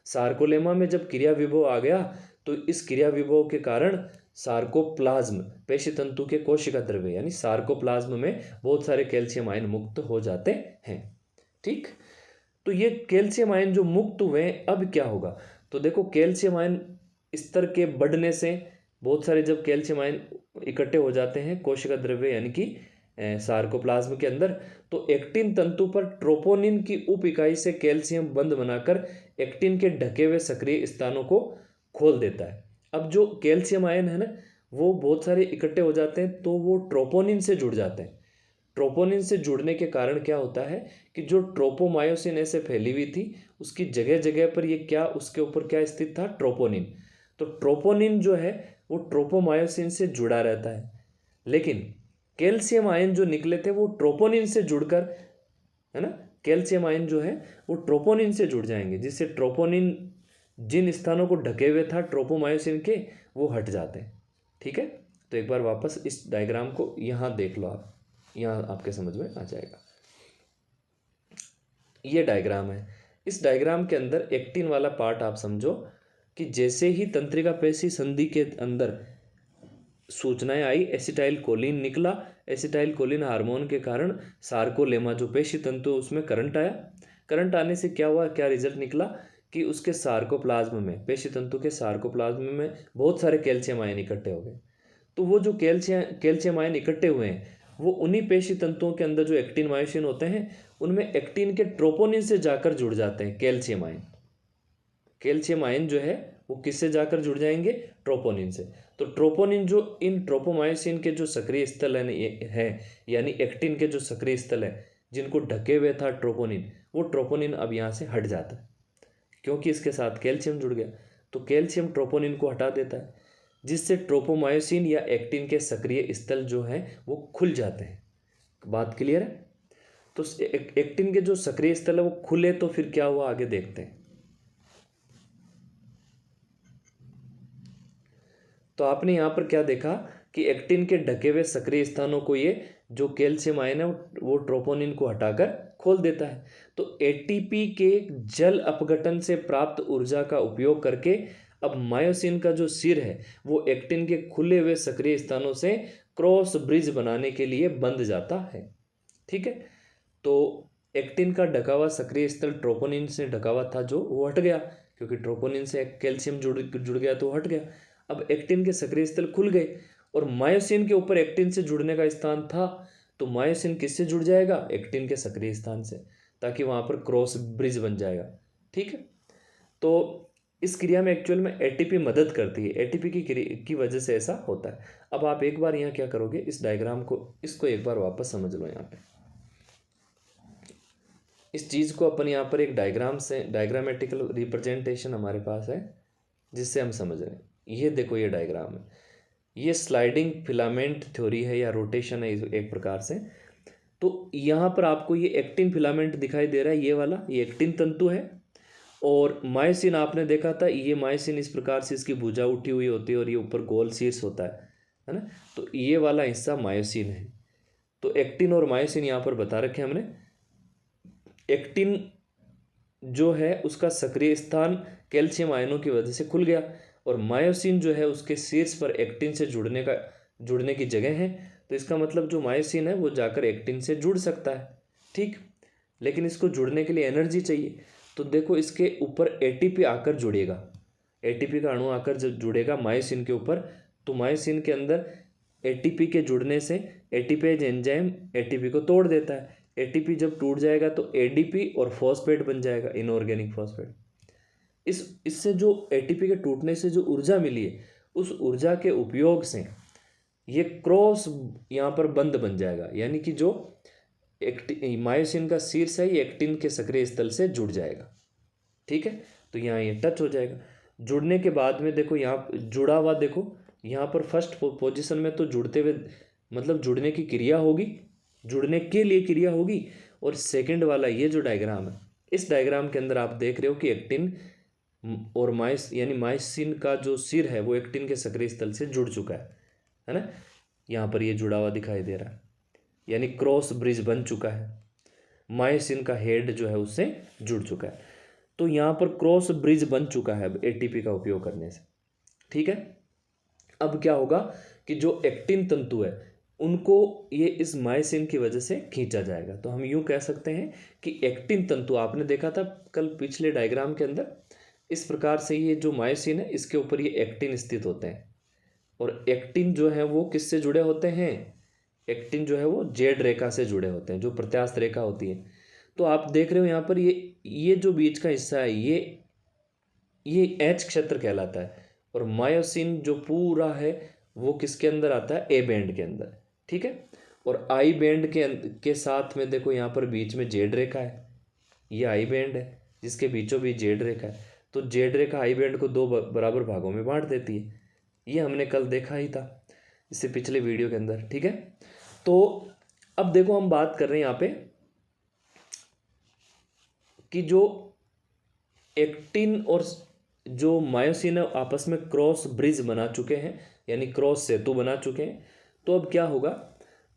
A: सार्कोलेमा में जब क्रिया विभव आ गया तो इस क्रिया विभव के कारण सार्कोप्लाज्म, पेशी तंतु के कोशिका द्रव्य यानी सार्कोप्लाज्म में बहुत सारे कैल्शियम आयन मुक्त हो जाते हैं। ठीक, तो ये कैल्शियम आयन जो मुक्त हुए, अब क्या होगा, तो देखो कैल्शियम आयन स्तर के बढ़ने से बहुत सारे जब कैल्शियम आयन इकट्ठे हो जाते हैं कोशिका द्रव्य यानी कि सार्कोप्लाज्म के अंदर, तो एक्टिन तंतु पर ट्रोपोनिन की उप इकाई से कैल्शियम बंध बनाकर एक्टिन के ढके हुए सक्रिय स्थानों को खोल देता है। अब जो कैल्शियम आयन है ना, वो बहुत सारे इकट्ठे हो जाते हैं तो वो ट्रोपोनिन से जुड़ जाते हैं। ट्रोपोनिन से जुड़ने के कारण क्या होता है कि जो ट्रोपोमायोसिन ऐसे फैली हुई थी उसकी जगह जगह पर ये क्या, उसके ऊपर क्या स्थित था, ट्रोपोनिन। तो ट्रोपोनिन जो है वो ट्रोपोमायोसिन से जुड़ा रहता है, लेकिन कैल्शियम आयन जो निकले थे वो ट्रोपोनिन से जुड़कर, है ना, कैल्शियम आयन जो है वो ट्रोपोनिन से जुड़ जाएंगे, जिससे ट्रोपोनिन जिन स्थानों को ढके हुए था ट्रोपोमायोसिन के, वो हट जाते हैं। ठीक है, तो एक बार वापस इस डायग्राम को यहाँ देख लो आप, यहाँ आपके समझ में आ जाएगा। ये डायग्राम है, इस डायग्राम के अंदर एक्टिन वाला पार्ट आप समझो कि जैसे ही तंत्रिका पेशी संधि के अंदर सूचनाएं आई, एसिटाइल कोलिन निकला, एसिटाइल कोलिन हार्मोन के कारण सार्कोलेमा जो पेशी तंतु उसमें करंट आया। करंट आने से क्या हुआ, क्या रिजल्ट निकला कि उसके सार्कोप्लाज्म में, पेशी तंतु के सार्कोप्लाज्म में बहुत सारे कैल्शियम आयन इकट्ठे हो गए। तो वो जो कैल्शियम आयन इकट्ठे हुए हैं वो उन्हीं पेशी तंतुओं के अंदर जो एक्टिन मायोसिन होते हैं उनमें एक्टिन के ट्रोपोनिन से जाकर जुड़ जाते हैं कैल्शियम आयन। कैल्शियम आयन जो है वो किससे जाकर जुड़ जाएंगे, ट्रोपोनिन से। तो ट्रोपोनिन जो इन ट्रोपोमायोसिन के जो सक्रिय स्थल है यानी एक्टिन के जो सक्रिय स्थल है जिनको ढके हुए था ट्रोपोनिन, वो ट्रोपोनिन अब यहाँ से हट जाता है क्योंकि इसके साथ कैल्शियम जुड़ गया। तो कैल्शियम ट्रोपोनिन को हटा देता है, जिससे ट्रोपोमायोसिन या एक्टिन के सक्रिय स्थल जो हैं वो खुल जाते हैं। बात क्लियर है? तो एक्टिन के जो सक्रिय स्थल है वो खुले तो फिर क्या हुआ आगे देखते हैं। तो आपने यहाँ पर क्या देखा कि एक्टिन के ढके हुए सक्रिय स्थानों को ये जो कैल्शियम आयन है वो ट्रोपोनिन को हटाकर खोल देता है। तो एटीपी के जल अपघटन से प्राप्त ऊर्जा का उपयोग करके अब मायोसिन का जो सिर है वो एक्टिन के खुले हुए सक्रिय स्थानों से क्रॉस ब्रिज बनाने के लिए बंध जाता है। ठीक है, तो एक्टिन का ढका हुआ सक्रिय स्थल ट्रोपोनिन से ढका हुआ था जो वो हट गया, क्योंकि ट्रोपोनिन से कैल्शियम जुड़ गया तो हट गया। अब एक्टिन के सक्रिय स्थल खुल गए और मायोसिन के ऊपर एक्टिन से जुड़ने का स्थान था, तो मायोसिन किससे जुड़ जाएगा, एक्टिन के सक्रिय स्थान से, ताकि वहाँ पर क्रॉस ब्रिज बन जाएगा। ठीक है, तो इस क्रिया में एक्चुअल में एटीपी मदद करती है, एटीपी की वजह से ऐसा होता है। अब आप एक बार यहाँ क्या करोगे, इस डायग्राम को, इसको एक बार वापस समझ लो। यहाँ पे इस चीज़ को अपन यहाँ पर एक डायग्राम से, डायग्रामेटिकल रिप्रेजेंटेशन हमारे पास है जिससे हम समझ रहे हैं। ये देखो ये डायग्राम है, ये स्लाइडिंग फिलामेंट थ्योरी है या रोटेशन है एक प्रकार से। तो यहाँ पर आपको ये एक्टिन फिलामेंट दिखाई दे रहा है, ये वाला, ये एक्टिन तंतु है। और मायोसिन आपने देखा था, ये मायोसिन इस प्रकार से इसकी भुजा उठी हुई होती है और ये ऊपर गोल शीर्ष होता है ना। तो ये वाला हिस्सा मायोसिन है। तो एक्टिन और मायोसिन यहाँ पर बता रखे हमने। एक्टिन जो है उसका सक्रिय स्थान कैल्शियम आयनों की वजह से खुल गया और मायोसिन जो है उसके शीर्ष पर एक्टिन से जुड़ने की जगह है। तो इसका मतलब जो मायोसिन है वो जाकर एक्टिन से जुड़ सकता है। ठीक, लेकिन इसको जुड़ने के लिए एनर्जी चाहिए। तो देखो इसके ऊपर एटीपी आकर जुड़ेगा, एटीपी का अणु आकर जब जुड़ेगा मायोसिन के ऊपर, तो मायोसिन के अंदर एटीपी के जुड़ने से एटीपेज एंजाइम एटीपी को तोड़ देता है। एटीपी जब टूट जाएगा तो एडीपी और फॉस्फेट बन जाएगा, इनऑर्गेनिक फॉस्फेट। इससे जो एटीपी के टूटने से जो ऊर्जा मिली है उस ऊर्जा के उपयोग से ये क्रॉस यहाँ पर बंध बन जाएगा, यानी कि जो मायोसिन का शीर्ष है ये एक्टिन के सक्रिय स्थल से जुड़ जाएगा। ठीक है, तो यहाँ ये टच हो जाएगा। जुड़ने के बाद में देखो यहाँ जुड़ा हुआ, देखो यहाँ पर फर्स्ट पोजीशन में तो जुड़ते हुए मतलब जुड़ने की क्रिया होगी, जुड़ने के लिए क्रिया होगी। और सेकंड वाला ये जो डायग्राम है, इस डायग्राम के अंदर आप देख रहे हो कि एक्टिन और यानी मायोसिन का जो सिर है वो एक्टिन के सक्रिय स्थल से जुड़ चुका है ना। यहाँ पर ये जुड़ा हुआ दिखाई दे रहा है, यानी क्रॉस ब्रिज बन चुका है, मायोसिन का हेड जो है उससे जुड़ चुका है। तो यहाँ पर क्रॉस ब्रिज बन चुका है अब एटीपी का उपयोग करने से। ठीक है, अब क्या होगा कि जो एक्टिन तंतु है उनको ये इस मायोसिन की वजह से खींचा जाएगा। तो हम यूं कह सकते हैं कि एक्टिन तंतु, आपने देखा था कल पिछले डायग्राम के अंदर, इस प्रकार से ये जो मायोसिन है इसके ऊपर ये एक्टिन स्थित होते हैं। और एक्टिन जो है वो किससे जुड़े होते हैं, एक्टिन जो है वो जेड रेखा से जुड़े होते हैं, जो प्रत्यास्थ रेखा होती है। तो आप देख रहे हो यहाँ पर ये जो बीच का हिस्सा है ये एच क्षेत्र कहलाता है। और मायोसिन जो पूरा है वो किसके अंदर आता है, ए बैंड के अंदर। ठीक है, और आई बैंड के साथ में देखो यहाँ पर बीच में जेड रेखा है, ये आई बैंड है जिसके बीचों बीच जेड रेखा है। तो जेड रेखा आई बैंड को दो बराबर भागों में बांट देती है, ये हमने कल देखा ही था इससे पिछले वीडियो के अंदर। ठीक है, तो अब देखो हम बात कर रहे हैं यहाँ पे कि जो एक्टिन और जो मायोसिन आपस में क्रॉस ब्रिज बना चुके हैं, यानी क्रॉस सेतु बना चुके हैं। तो अब क्या होगा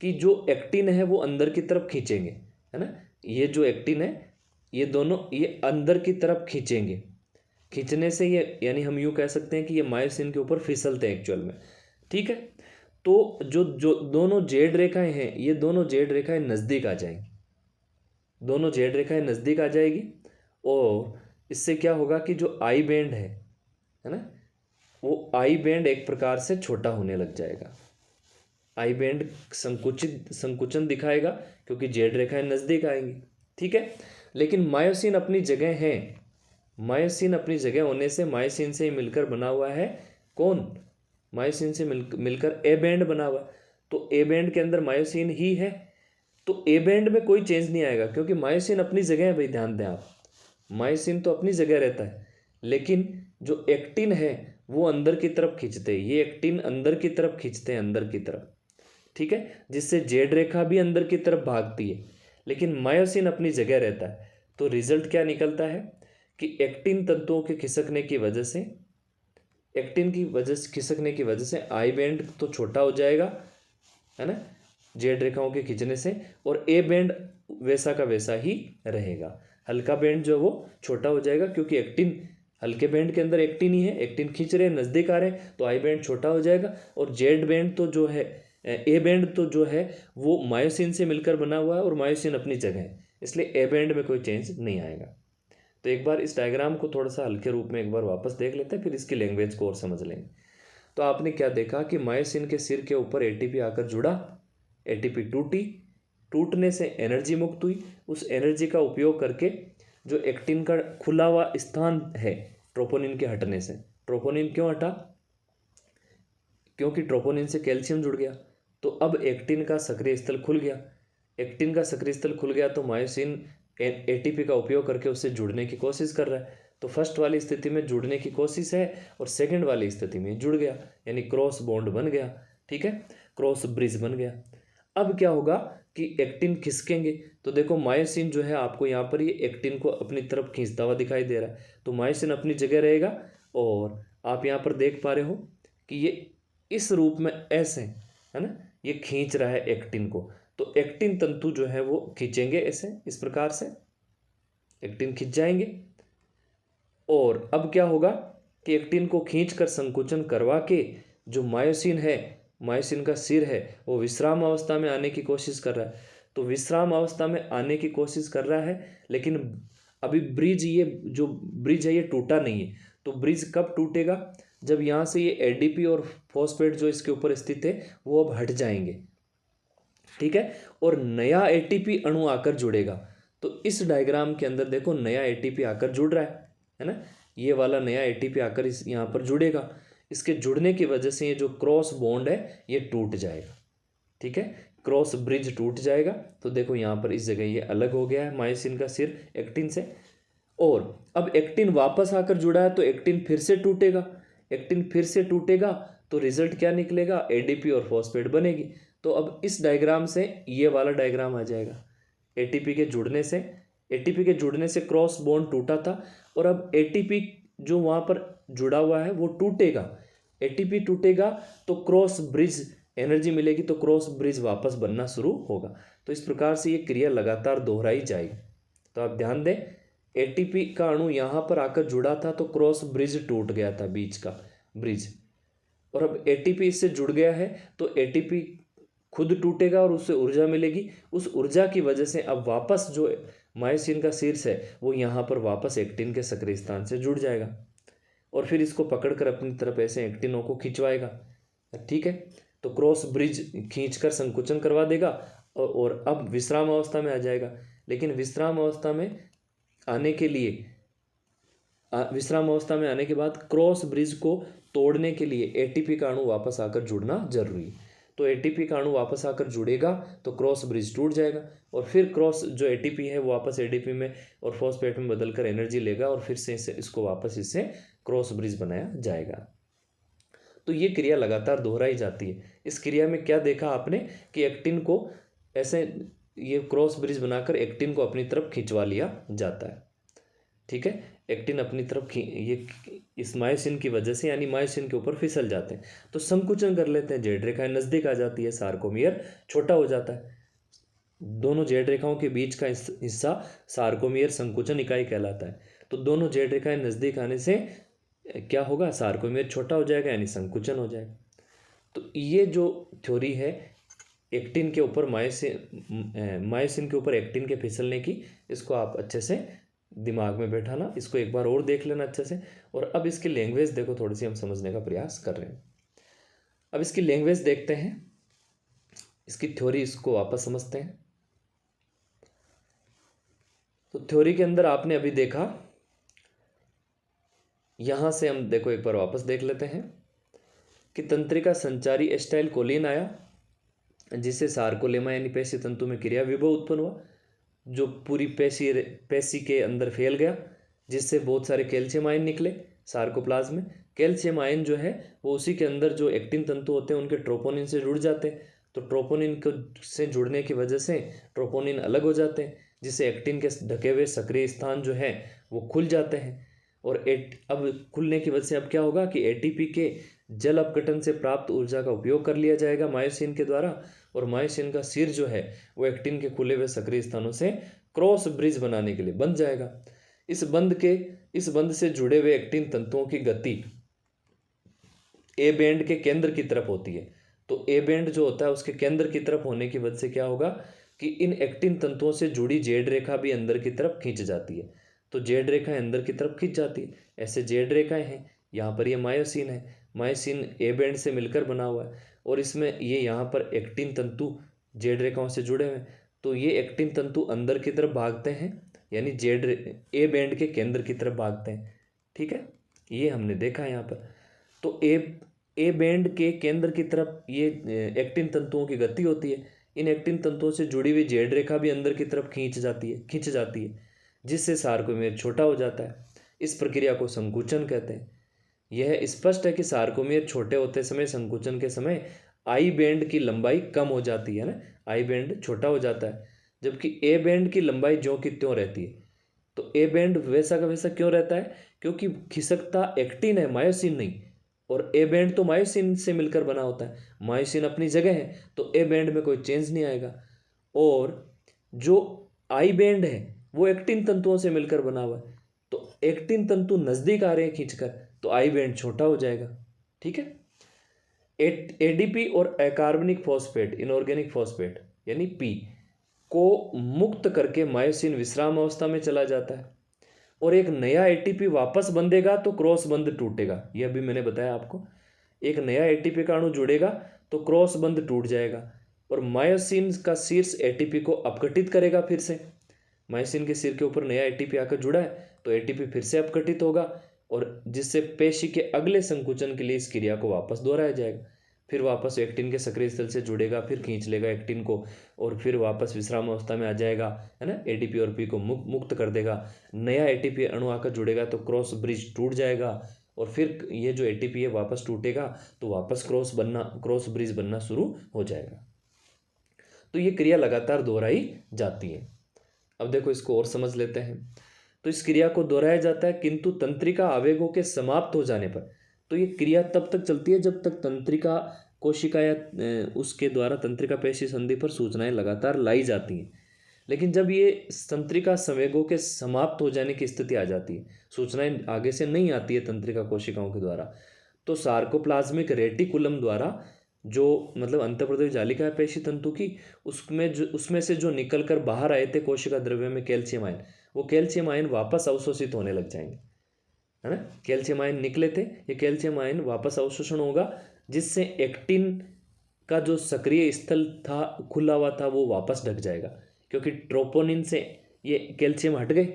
A: कि जो एक्टिन है वो अंदर की तरफ खींचेंगे, है ना। ये जो एक्टिन है ये दोनों ये अंदर की तरफ खींचेंगे, खींचने से ये यानी हम यूँ कह सकते हैं कि ये मायोसिन के ऊपर फिसलते हैं एक्चुअल में। ठीक है, तो जो जो दोनों जेड रेखाएं हैं ये दोनों जेड रेखाएं नज़दीक आ जाएंगी, दोनों जेड रेखाएं नज़दीक आ जाएगी। और इससे क्या होगा कि जो आई बैंड है ना, वो आई बैंड एक प्रकार से छोटा होने लग जाएगा। आई बैंड संकुचन दिखाएगा क्योंकि जेड रेखाएं नज़दीक आएंगी। ठीक है, लेकिन मायोसिन अपनी जगह है, मायोसिन अपनी जगह होने से मायोसिन से मिलकर बना हुआ है कौन, मायोसिन से मिलकर ए बैंड बना हुआ। तो ए बैंड के अंदर मायोसिन ही है, तो ए बैंड में कोई चेंज नहीं आएगा क्योंकि मायोसिन अपनी जगह है। भाई ध्यान दें आप, मायोसिन तो अपनी जगह रहता है, लेकिन जो एक्टिन है वो अंदर की तरफ खींचते हैं, ये एक्टिन अंदर की तरफ खींचते हैं, अंदर की तरफ। ठीक है, जिससे जेड रेखा भी अंदर की तरफ भागती है, लेकिन मायोसिन अपनी जगह रहता है। तो रिजल्ट क्या निकलता है कि एक्टिन तंतुओं के खिसकने की वजह से, एक्टिन की वजह से खिसकने की वजह से आई बैंड तो छोटा हो जाएगा, है ना, जेड रेखाओं के खींचने से, और ए बैंड वैसा का वैसा ही रहेगा। हल्का बैंड जो है वो छोटा हो जाएगा क्योंकि एक्टिन, हल्के बैंड के अंदर एक्टिन ही है, एक्टिन खींच रहे हैं, नज़दीक आ रहे हैं, तो आई बैंड छोटा हो जाएगा। और जेड बैंड तो जो है, ए बैंड तो जो है वो मायोसिन से मिलकर बना हुआ है और मायोसिन अपनी जगह है, इसलिए ए बैंड में कोई चेंज नहीं आएगा। तो एक बार इस डायग्राम को थोड़ा सा हल्के रूप में एक बार वापस देख लेते हैं, फिर इसकी लैंग्वेज को और समझ लेंगे। तो आपने क्या देखा कि मायोसिन के सिर के ऊपर एटीपी आकर जुड़ा, एटीपी टूटी, टूटने से एनर्जी मुक्त हुई। उस एनर्जी का उपयोग करके जो एक्टिन का खुला हुआ स्थान है ट्रोपोनिन के हटने से, ट्रोपोनिन क्यों हटा, क्योंकि ट्रोपोनिन से कैल्शियम जुड़ गया, तो अब एक्टिन का सक्रिय स्थल खुल गया। एक्टिन का सक्रिय स्थल खुल गया तो मायोसिन एटीपी का उपयोग करके उससे जुड़ने की कोशिश कर रहा है। तो फर्स्ट वाली स्थिति में जुड़ने की कोशिश है और सेकंड वाली स्थिति में जुड़ गया, यानी क्रॉस बॉन्ड बन गया। ठीक है, क्रॉस ब्रिज बन गया। अब क्या होगा कि एक्टिन खिसकेंगे, तो देखो मायोसिन जो है आपको यहाँ पर ये एक्टिन को अपनी तरफ खींचता हुआ दिखाई दे रहा है, तो मायोसिन अपनी जगह रहेगा। और आप यहाँ पर देख पा रहे हो कि ये इस रूप में ऐसे, है ना, ये खींच रहा है एक्टिन को। तो एक्टिन तंतु जो है वो खींचेंगे ऐसे, इस प्रकार से एक्टिन खींच जाएंगे। और अब क्या होगा कि एक्टिन को खींचकर संकुचन करवा के जो मायोसिन है, मायोसिन का सिर है, वो विश्राम अवस्था में आने की कोशिश कर रहा है। तो विश्राम अवस्था में आने की कोशिश कर रहा है, लेकिन अभी ब्रिज, ये जो ब्रिज है ये टूटा नहीं है। तो ब्रिज कब टूटेगा, जब यहाँ से ये एडीपी और फॉस्फेट जो इसके ऊपर स्थित है वो अब हट जाएंगे। ठीक है, और नया एटीपी अणु आकर जुड़ेगा। तो इस डायग्राम के अंदर देखो नया एटीपी आकर जुड़ रहा है ना, ये वाला नया एटीपी आकर इस यहाँ पर जुड़ेगा। इसके जुड़ने की वजह से ये जो क्रॉस बॉन्ड है ये टूट जाएगा। ठीक है, क्रॉस ब्रिज टूट जाएगा। तो देखो यहाँ पर इस जगह ये अलग हो गया है मायोसिन का सिर एक्टिन से, और अब एक्टिन वापस आकर जुड़ा है तो एक्टिन फिर से टूटेगा। एक्टिन फिर से टूटेगा तो रिजल्ट क्या निकलेगा, एडीपी और फॉस्फेट बनेगी। तो अब इस डायग्राम से ये वाला डायग्राम आ जाएगा। एटीपी के जुड़ने से क्रॉस बॉन्ड टूटा था, और अब एटीपी जो वहाँ पर जुड़ा हुआ है वो टूटेगा। एटीपी टूटेगा तो क्रॉस ब्रिज एनर्जी मिलेगी, तो क्रॉस ब्रिज वापस बनना शुरू होगा। तो इस प्रकार से ये क्रिया लगातार दोहराई जाएगी। तो आप ध्यान दें, एटीपी का अणु यहाँ पर आकर जुड़ा था तो क्रॉस ब्रिज टूट गया था, बीच का ब्रिज, और अब एटीपी इससे जुड़ गया है तो एटीपी खुद टूटेगा और उससे ऊर्जा मिलेगी। उस ऊर्जा की वजह से अब वापस जो मायोसिन का शीर्ष है वो यहाँ पर वापस एक्टिन के सक्रिय स्थान से जुड़ जाएगा, और फिर इसको पकड़कर अपनी तरफ ऐसे एक्टिनों को खिंचवाएगा। ठीक है, तो क्रॉस ब्रिज खींचकर संकुचन करवा देगा, और अब विश्राम अवस्था में आ जाएगा। लेकिन विश्राम अवस्था में आने के बाद क्रॉस ब्रिज को तोड़ने के लिए एटीपी का अणु वापस आकर जुड़ना जरूरी है। तो एटीपी का अणु वापस आकर जुड़ेगा तो क्रॉस ब्रिज टूट जाएगा, और फिर क्रॉस जो एटीपी है वो वापस एडीपी में और फॉस्फेट में बदलकर एनर्जी लेगा, और फिर से इसको वापस इससे क्रॉस ब्रिज बनाया जाएगा। तो ये क्रिया लगातार दोहराई जाती है। इस क्रिया में क्या देखा आपने कि एक्टिन को ऐसे ये क्रॉस ब्रिज बनाकर एक्टिन को अपनी तरफ खिंचवा लिया जाता है। ठीक है, एक्टिन अपनी तरफ ये इस मायोसिन की वजह से, यानी मायोसिन के ऊपर फिसल जाते हैं तो संकुचन कर लेते हैं, जेड रेखाएं नजदीक आ जाती है, सार्कोमियर छोटा हो जाता है। दोनों जेड रेखाओं के बीच का हिस्सा सार्कोमियर संकुचन इकाई कहलाता है। तो दोनों जेड रेखाएं नजदीक आने से क्या होगा, सार्कोमियर छोटा हो जाएगा, यानी संकुचन हो जाएगा। तो ये जो थ्योरी है एक्टिन के ऊपर मायोसिन के ऊपर एक्टिन के फिसलने की, इसको आप अच्छे से दिमाग में बैठाना, इसको एक बार और देख लेना अच्छे से। और अब इसकी लैंग्वेज देखो, थोड़ी सी हम समझने का प्रयास कर रहे हैं। अब इसकी लैंग्वेज देखते हैं, इसकी थ्योरी, इसको वापस समझते हैं। तो थ्योरी के अंदर आपने अभी देखा, यहां से हम देखो एक बार वापस देख लेते हैं कि तंत्रिका संचारी एस्टाइल कोलिन आया, जिससे सार्कोलेमा यानी पेशी तंतु में क्रिया विभव उत्पन्न हुआ, जो पूरी पेशी के अंदर फैल गया, जिससे बहुत सारे कैल्शियम आयन निकले सार्कोप्लाज्म में। कैल्शियम आयन जो है वो उसी के अंदर जो एक्टिन तंतु होते हैं उनके ट्रोपोनिन से जुड़ जाते हैं। तो ट्रोपोनिन को से जुड़ने की वजह से ट्रोपोनिन अलग हो जाते हैं, जिससे एक्टिन के ढके हुए सक्रिय स्थान जो है वो खुल जाते हैं। और अब खुलने की वजह से अब क्या होगा कि एटीपी के जल अपघटन से प्राप्त ऊर्जा का उपयोग कर लिया जाएगा मायोसिन के द्वारा, और मायोसिन का सिर जो है वो एक्टिन के खुले हुए सक्रिय स्थानों से क्रॉस ब्रिज बनाने के लिए बन जाएगा। इस बंध से जुड़े हुए एक्टिन तंतुओं की गति ए बैंड के केंद्र की तरफ होती है। तो ए बैंड जो होता है उसके केंद्र की तरफ होने की वजह से क्या होगा कि इन एक्टिन तंतुओं से जुड़ी जेड रेखा भी अंदर की तरफ खींच जाती है। तो जेड रेखाएं अंदर की तरफ खींच जाती है, ऐसे जेड रेखाएं हैं। यहाँ पर ये मायोसिन है, मायोसिन ए बैंड से मिलकर बना हुआ है, और इसमें ये यहाँ पर एक्टिन तंतु जेड रेखाओं से जुड़े हुए हैं। तो ये एक्टिन तंतु अंदर की तरफ भागते हैं, यानी ए बैंड के केंद्र की तरफ भागते हैं। ठीक है, ये हमने देखा यहाँ पर। तो ए बैंड के केंद्र की तरफ ये एक्टिन तंतुओं की गति होती है। इन एक्टिन तंतुओं से जुड़ी हुई जेड रेखा भी अंदर की तरफ खींच जाती है, जिससे सार्कोमियर छोटा हो जाता है। इस प्रक्रिया को संकुचन कहते हैं। यह स्पष्ट है कि सार्कोमियर छोटे होते समय संकुचन के समय आई बैंड की लंबाई कम हो जाती है ना, आई बैंड छोटा हो जाता है, जबकि ए बैंड की लंबाई ज्यों की त्यों रहती है। तो ए बैंड वैसा का वैसा क्यों रहता है, क्योंकि खिसकता एक्टिन है, मायोसिन नहीं। और ए बैंड तो मायोसिन से मिलकर बना होता है, मायोसिन अपनी जगह है, तो ए बैंड में कोई चेंज नहीं आएगा। और जो आई बैंड है वो एक्टिन तंतुओं से मिलकर बना हुआ है, तो एक्टिन तंतु नजदीक आ रहे हैं खींचकर, तो आई बैंड छोटा हो जाएगा। ठीक है, एडीपी और अकार्बनिक फॉस्फेट, इनऑर्गेनिक फॉस्फेट यानी पी को मुक्त करके मायोसिन विश्राम अवस्था में चला जाता है, और एक नया एटीपी वापस बंधेगा तो क्रॉस बंध टूटेगा। यह अभी मैंने बताया आपको, एक नया एटीपी का अणु जुड़ेगा तो क्रॉस बंध टूट जाएगा, और मायोसिन का शीर्ष एटीपी को अपघटित करेगा। फिर से मायोसिन के सिर के ऊपर नया एटीपी आकर जुड़ा है तो एटीपी फिर से अपघटित होगा, और जिससे पेशी के अगले संकुचन के लिए इस क्रिया को वापस दोहराया जाएगा। फिर वापस एक्टिन के सक्रिय स्थल से जुड़ेगा, फिर खींच लेगा एक्टिन को और फिर वापस विश्राम अवस्था में आ जाएगा, है ना। एटीपी और पी को मुक्त कर देगा। नया एटीपी अणु आकर जुड़ेगा तो क्रॉस ब्रिज टूट जाएगा और फिर ये जो एटीपी है वापस टूटेगा तो वापस क्रॉस ब्रिज बनना शुरू हो जाएगा। तो ये क्रिया लगातार दोहराई जाती है। अब देखो इसको और समझ लेते हैं। तो इस क्रिया को दोहराया जाता है, किंतु तंत्रिका आवेगों के समाप्त हो जाने पर। तो ये क्रिया तब तक चलती है जब तक तंत्रिका कोशिका या उसके द्वारा तंत्रिका पेशी संधि पर सूचनाएं लगातार लाई जाती हैं। लेकिन जब ये तंत्रिका संवेगों के समाप्त हो जाने की स्थिति आ जाती है, सूचनाएं आगे से नहीं आती है तंत्रिका कोशिकाओं के द्वारा, तो सार्कोप्लाज्मिक रेटिकुलम द्वारा जो मतलब अंतःप्रदेश जालिका है पेशी तंतु की, उसमें से जो निकल कर बाहर आए थे कोशिका द्रव्य में कैल्शियम आयन, वो कैल्शियम आयन वापस अवशोषित होने लग जाएंगे, है ना। कैल्शियम आयन निकले थे, ये कैल्शियम आयन वापस अवशोषण होगा, जिससे एक्टिन का जो सक्रिय स्थल था खुला हुआ था वो वापस ढक जाएगा, क्योंकि ट्रोपोनिन से ये कैल्शियम हट गए।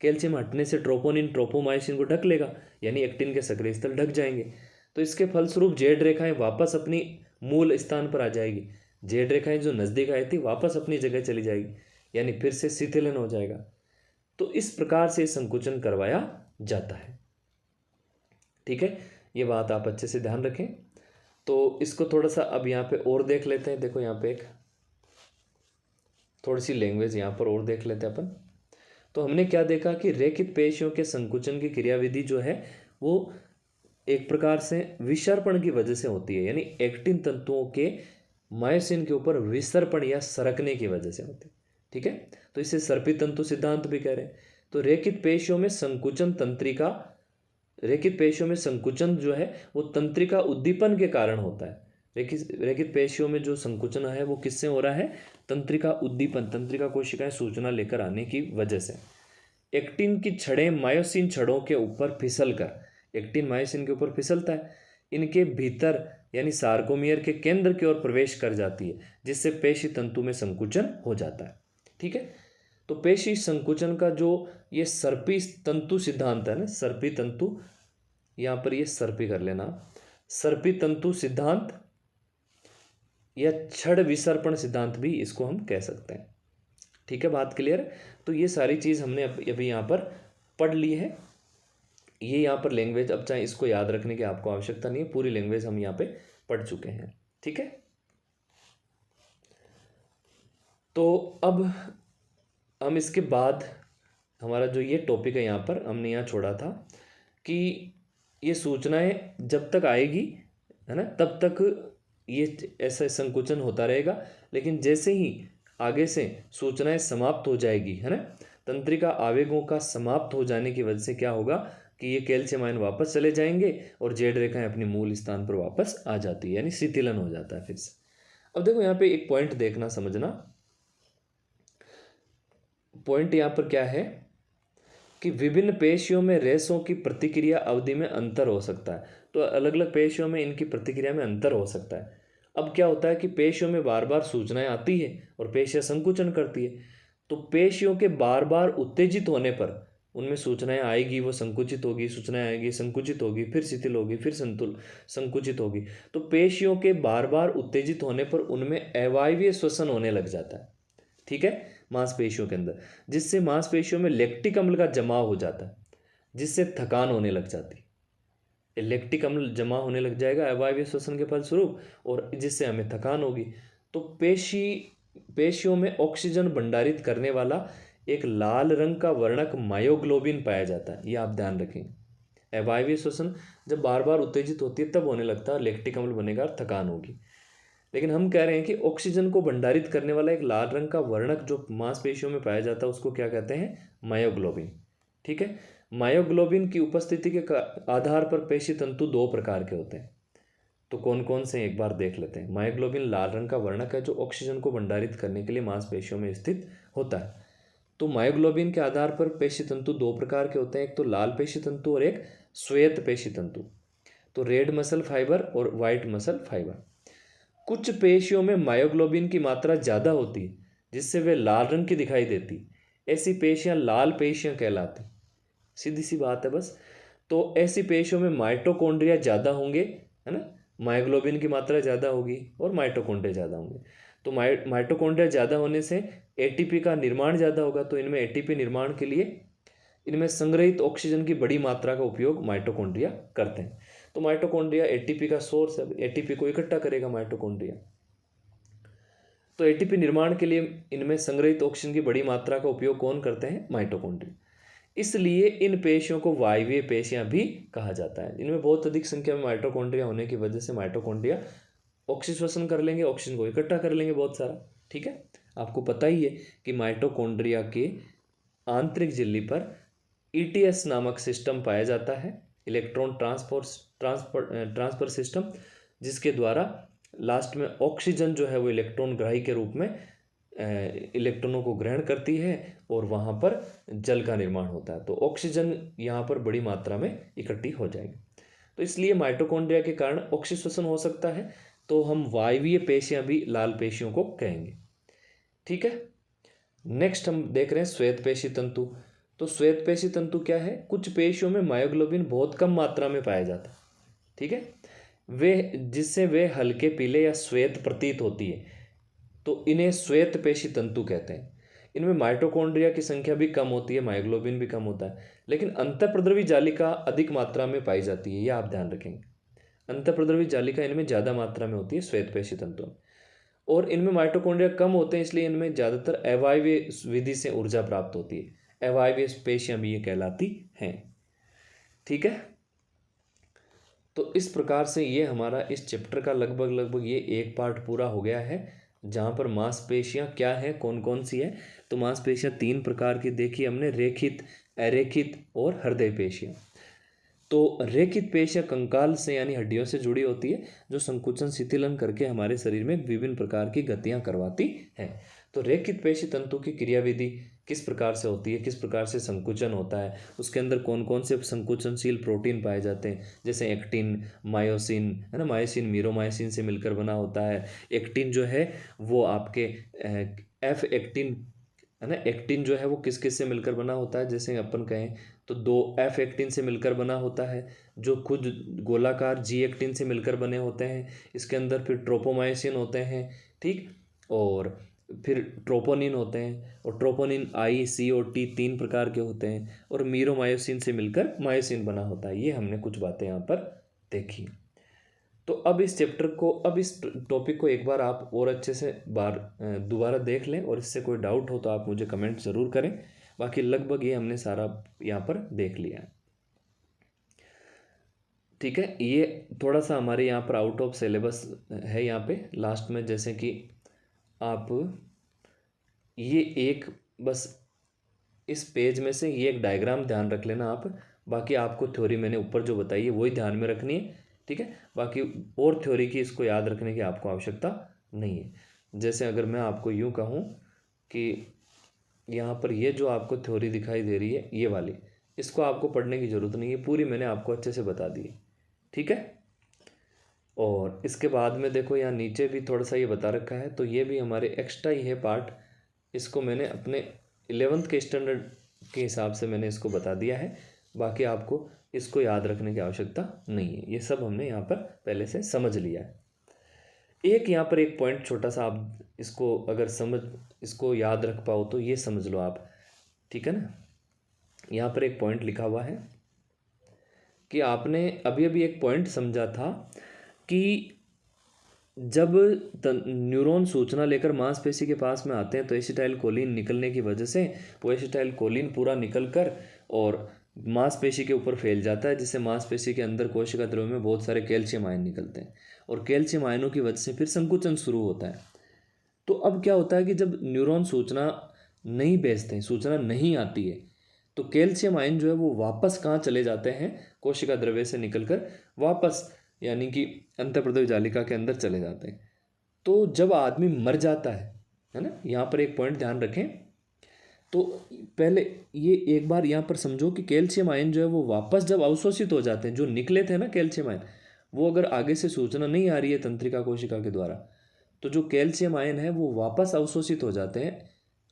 A: कैल्शियम हटने से ट्रोपोनिन ट्रोपोमायोसिन को ढक लेगा, यानी एक्टिन के सक्रिय स्थल ढक जाएंगे। तो इसके फलस्वरूप जेड रेखाएं वापस अपनी मूल स्थान पर आ जाएगी। जेड रेखाएं जो नज़दीक आई थी वापस अपनी जगह चली जाएगी, यानी फिर से शीतलन हो जाएगा। तो इस प्रकार से संकुचन करवाया जाता है। ठीक है, ये बात आप अच्छे से ध्यान रखें। तो इसको थोड़ा सा अब यहाँ पे और देख लेते हैं। देखो यहाँ पे एक थोड़ी सी लैंग्वेज यहाँ पर और देख लेते हैं अपन। तो हमने क्या देखा कि रेखित पेशियों के संकुचन की क्रियाविधि जो है वो एक प्रकार से विसर्पण की वजह से होती है, यानी एक्टिन तंतुओं के मायोसिन के ऊपर विसर्पण या सरकने की वजह से होती है। ठीक है, तो इसे सर्पी तंतु सिद्धांत भी कह रहे हैं। तो रेखित पेशियों में संकुचन जो है वो तंत्रिका उद्दीपन के कारण होता है। रेखित पेशियों में जो संकुचन है वो किससे हो रहा है? तंत्रिका उद्दीपन, तंत्रिका कोशिकाएं सूचना लेकर आने की वजह से। एक्टिन की छड़ें मायोसिन छड़ों के ऊपर फिसलकर, एक्टिन मायोसिन के ऊपर फिसलता है, इनके भीतर यानी सार्कोमियर के केंद्र की ओर प्रवेश कर जाती है, जिससे पेशी तंतु में संकुचन हो जाता है। ठीक है, तो पेशी संकुचन का जो ये सर्पी तंतु सिद्धांत है ना, सर्पी तंतु, यहाँ पर ये सर्पी कर लेना, सर्पी तंतु सिद्धांत या छड़ विसर्पण सिद्धांत भी इसको हम कह सकते हैं। ठीक है, बात क्लियर? तो ये सारी चीज़ हमने अभी यहाँ पर पढ़ ली है। ये यहाँ पर लैंग्वेज, अब चाहे इसको याद रखने की आपको आवश्यकता नहीं है, पूरी लैंग्वेज हम यहाँ पे पढ़ चुके हैं। ठीक है, तो अब हम इसके बाद हमारा जो ये टॉपिक है यहाँ पर हमने यहाँ छोड़ा था कि ये सूचनाएं जब तक आएगी, है ना, तब तक ये ऐसा संकुचन होता रहेगा। लेकिन जैसे ही आगे से सूचनाएं समाप्त हो जाएगी, है ना, तंत्रिका आवेगों का समाप्त हो जाने की वजह से क्या होगा कि ये कैल्शियम आयन वापस चले जाएंगे और जेड रेखाएं अपने मूल स्थान पर वापस आ जाती है, यानी शीतलन हो जाता है फिर से। अब देखो यहाँ पे एक पॉइंट देखना, समझना। पॉइंट यहाँ पर क्या है कि विभिन्न पेशियों में रेशों की प्रतिक्रिया अवधि में अंतर हो सकता है। तो अलग अलग पेशियों में इनकी प्रतिक्रिया में अंतर हो सकता है। अब क्या होता है कि पेशियों में बार बार सूचनाएं आती है और पेशियां संकुचन करती है। तो पेशियों के बार बार उत्तेजित होने पर उनमें सूचनाएं आएगी, वो संकुचित होगी, सूचनाएं आएगी, संकुचित होगी, फिर शिथिल होगी, फिर संकुचित होगी। तो पेशियों के बार बार उत्तेजित होने पर उनमें अवायवीय श्वसन होने लग जाता है। ठीक है, मांसपेशियों के अंदर, जिससे मांसपेशियों में लैक्टिक अम्ल का जमाव हो जाता है, जिससे थकान होने लग जाती है। लैक्टिक अम्ल जमा होने लग जाएगा अवायवीय श्वसन के फलस्वरूप, और जिससे हमें थकान होगी। तो पेशियों में ऑक्सीजन भंडारित करने वाला एक लाल रंग का वर्णक मायोग्लोबिन पाया जाता है, ये आप ध्यान रखें। अवायवीय श्वसन जब बार बार उत्तेजित होती है तब होने लगता है, लैक्टिक अम्ल बनेगा और थकान होगी। लेकिन हम कह रहे हैं कि ऑक्सीजन को भंडारित करने वाला एक लाल रंग का वर्णक जो मांसपेशियों में पाया जाता है उसको क्या कहते हैं? मायोग्लोबिन। ठीक है, मायोग्लोबिन की उपस्थिति के आधार पर पेशी तंतु दो प्रकार के होते हैं। तो कौन कौन से एक बार देख लेते हैं। मायोग्लोबिन लाल रंग का वर्णक है जो ऑक्सीजन को भंडारित करने के लिए मांसपेशियों में स्थित होता है। तो मायोग्लोबिन के आधार पर पेशी तंतु दो प्रकार के होते हैं, एक तो लाल पेशी तंतु और एक श्वेत पेशी तंतु। तो रेड मसल फाइबर और वाइट मसल फाइबर। कुछ पेशियों में मायोग्लोबिन की मात्रा ज़्यादा होती है, जिससे वे लाल रंग की दिखाई देती। ऐसी पेशियां लाल पेशियां कहलाती। सीधी सी बात है बस। तो ऐसी पेशियों में माइटोकॉन्ड्रिया ज़्यादा होंगे, है ना, मायोग्लोबिन की मात्रा ज़्यादा होगी और माइटोकॉन्ड्रिया ज़्यादा होंगे। तो माइटोकॉन्ड्रिया ज़्यादा होने से एटीपी का निर्माण ज़्यादा होगा, तो इनमें एटीपी निर्माण के लिए इनमें संग्रहित ऑक्सीजन की बड़ी मात्रा का उपयोग माइटोकॉन्ड्रिया करते हैं। तो माइटोकॉन्ड्रिया एटीपी का सोर्स है, एटीपी को इकट्ठा करेगा माइटोकॉन्ड्रिया। तो एटीपी निर्माण के लिए इनमें संग्रहित ऑक्सीजन की बड़ी मात्रा का उपयोग कौन करते हैं? माइटोकॉन्ड्रिया। इसलिए इन पेशियों को वायवीय पेशियां भी कहा जाता है। इनमें बहुत अधिक संख्या में माइटोकॉन्ड्रिया होने की वजह से माइटोकॉन्ड्रिया ऑक्सीश्वसन कर लेंगे, ऑक्सीजन को इकट्ठा कर लेंगे बहुत सारा। ठीक है, आपको पता ही है कि माइटोकॉन्ड्रिया के आंतरिक झिल्ली पर ईटीएस नामक सिस्टम पाया जाता है, इलेक्ट्रॉन ट्रांसफर सिस्टम, जिसके द्वारा लास्ट में ऑक्सीजन जो है वो इलेक्ट्रॉन ग्राही के रूप में इलेक्ट्रॉनों को ग्रहण करती है और वहाँ पर जल का निर्माण होता है। तो ऑक्सीजन यहाँ पर बड़ी मात्रा में इकट्ठी हो जाएगी। तो इसलिए माइटोकॉन्ड्रिया के कारण ऑक्सीश्वसन हो सकता है, तो हम वायवीय पेशियां भी लाल पेशियों को कहेंगे। ठीक है, नेक्स्ट हम देख रहे हैं श्वेत पेशी तंतु। तो श्वेत पेशी तंतु क्या है? कुछ पेशियों में मायोग्लोबिन बहुत कम मात्रा में पाया जाता है। ठीक है, जिससे वे हल्के पीले या श्वेत प्रतीत होती है, तो इन्हें श्वेत पेशी तंतु कहते हैं। इनमें माइटोकॉन्ड्रिया की संख्या भी कम होती है, मायोग्लोबिन भी कम होता है, लेकिन अंतःप्रद्रवी जालिका अधिक मात्रा में पाई जाती है, यह आप ध्यान रखेंगे। अंतःप्रद्रवी जालिका इनमें ज़्यादा मात्रा में होती है श्वेत पेशी तंतु में, और इनमें माइटोकॉन्ड्रिया कम होते हैं, इसलिए इनमें ज़्यादातर अवायवीय विधि से ऊर्जा प्राप्त होती है। अवायवीय पेशियां भी ये कहलाती हैं। ठीक है, तो इस प्रकार से ये हमारा इस चैप्टर का लगभग ये एक पार्ट पूरा हो गया है, जहाँ पर मांसपेशियाँ क्या है, कौन कौन सी है। तो मांसपेशियाँ 3 प्रकार की देखी हमने, रेखित, अरेखित और हृदय पेशियाँ। तो रेखित पेशियाँ कंकाल से यानी हड्डियों से जुड़ी होती है, जो संकुचन शिथिलन करके हमारे शरीर में विभिन्न प्रकार की गतियाँ करवाती हैं। तो रेखित पेशी तंतु की क्रियाविधि किस प्रकार से होती है, किस प्रकार से संकुचन होता है, उसके अंदर कौन कौन से संकुचनशील प्रोटीन पाए जाते हैं, जैसे एक्टिन, मायोसिन, है ना, मायोसिन मीरोमायोसिन से मिलकर बना होता है। एक्टिन जो है वो आपके एफ एक्टिन, है ना, एक्टिन जो है वो किस किस से मिलकर बना होता है, जैसे अपन कहें तो 2 एफ एक्टिन से मिलकर बना होता है, जो खुद गोलाकार जी एक्टिन से मिलकर बने होते हैं। इसके अंदर फिर ट्रोपोमायोसिन होते हैं, ठीक, और फिर ट्रोपोनिन होते हैं, और ट्रोपोनिन आई, सी और टी 3 प्रकार के होते हैं, और मीरोमायोसिन से मिलकर मायोसिन बना होता है। ये हमने कुछ बातें यहाँ पर देखी। तो अब इस टॉपिक को एक बार आप और अच्छे से दोबारा देख लें, और इससे कोई डाउट हो तो आप मुझे कमेंट ज़रूर करें। बाकी लगभग ये हमने सारा यहाँ पर देख लिया है। ठीक है, ये थोड़ा सा हमारे यहाँ पर आउट ऑफ सिलेबस है यहाँ पे लास्ट में, जैसे कि आप ये एक बस इस पेज में से ये एक डायग्राम ध्यान रख लेना आप। बाकी आपको थ्योरी मैंने ऊपर जो बताई है वही ध्यान में रखनी है। ठीक है, बाकी और थ्योरी की इसको याद रखने की आपको आवश्यकता नहीं है। जैसे अगर मैं आपको यूँ कहूँ कि यहाँ पर ये जो आपको थ्योरी दिखाई दे रही है ये वाली, इसको आपको पढ़ने की ज़रूरत नहीं है, पूरी मैंने आपको अच्छे से बता दी है। ठीक है, और इसके बाद में देखो यहाँ नीचे भी थोड़ा सा ये बता रखा है, तो ये भी हमारे एक्स्ट्रा ही है पार्ट। इसको मैंने अपने 11th के स्टैंडर्ड के हिसाब से मैंने इसको बता दिया है। बाकी आपको इसको याद रखने की आवश्यकता नहीं है, ये सब हमने यहाँ पर पहले से समझ लिया है। एक यहाँ पर एक पॉइंट छोटा सा, आप इसको अगर इसको याद रख पाओ तो ये समझ लो आप। ठीक है ना, यहाँ पर एक पॉइंट लिखा हुआ है कि आपने अभी अभी एक पॉइंट समझा था कि जब न्यूरॉन सूचना लेकर मांसपेशी के पास में आते हैं तो एसिटाइल कोलिन निकलने की वजह से वो एसिटाइल कोलिन पूरा निकल कर और मांसपेशी के ऊपर फैल जाता है, जिससे मांसपेशी के अंदर कोशिका द्रव्य में बहुत सारे कैल्शियम आयन निकलते हैं, और कैल्शियम आयनों की वजह से फिर संकुचन शुरू होता है। तो अब क्या होता है कि जब न्यूरॉन सूचना नहीं भेजते हैं, सूचना नहीं आती है, तो कैल्शियम आयन जो है वो वापस कहाँ चले जाते हैं, कोशिका द्रव्य से निकलकर वापस यानी कि अंतःप्रद्रव्य जालिका के अंदर चले जाते हैं। तो जब आदमी मर जाता है ना, यहाँ पर एक पॉइंट ध्यान रखें। तो पहले ये एक बार यहाँ पर समझो कि कैल्शियम आयन जो है वो वापस जब अवशोषित हो जाते हैं, जो निकले थे ना कैल्शियम आयन, वो अगर आगे से सूचना नहीं आ रही है तंत्रिका कोशिका के द्वारा, तो जो कैल्शियम आयन है वो वापस अवशोषित हो जाते हैं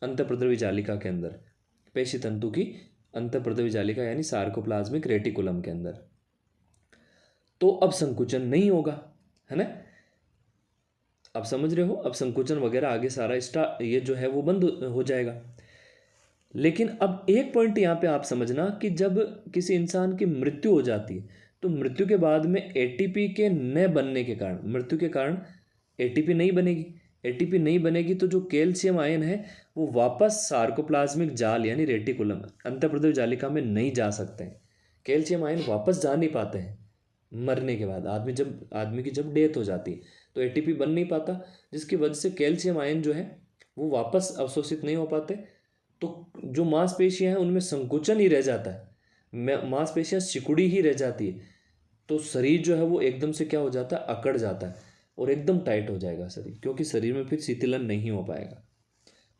A: अंतःप्रद्रव्य जालिका के अंदर, पेशी तंतु की अंतःप्रद्रवी जालिका यानी सार्कोप्लाज्मिक रेटिकुलम के अंदर। तो अब संकुचन नहीं होगा, है ना। आप समझ रहे हो, अब संकुचन वगैरह आगे सारा ये जो है वो बंद हो जाएगा। लेकिन अब एक पॉइंट यहाँ पे आप समझना कि जब किसी इंसान की मृत्यु हो जाती है तो मृत्यु के बाद में एटीपी के न बनने के कारण, मृत्यु के कारण एटीपी नहीं बनेगी। एटीपी नहीं बनेगी तो जो कैल्शियम आयन है वो वापस सार्कोप्लाज्मिक जाल यानी रेटिकुलम अंतःप्रद्रवी जालिका में नहीं जा सकते हैं। कैल्शियम आयन वापस जा नहीं पाते हैं मरने के बाद। आदमी की जब डेथ हो जाती है तो एटीपी बन नहीं पाता, जिसकी वजह से कैल्शियम आयन जो है वो वापस अवशोषित नहीं हो पाते। तो जो मांसपेशियां हैं उनमें संकुचन ही रह जाता है, मांसपेशियां सिकुड़ी ही रह जाती है। तो शरीर जो है वो एकदम से क्या हो जाता है, अकड़ जाता है और एकदम टाइट हो जाएगा शरीर, क्योंकि शरीर में फिर शीतलन नहीं हो पाएगा,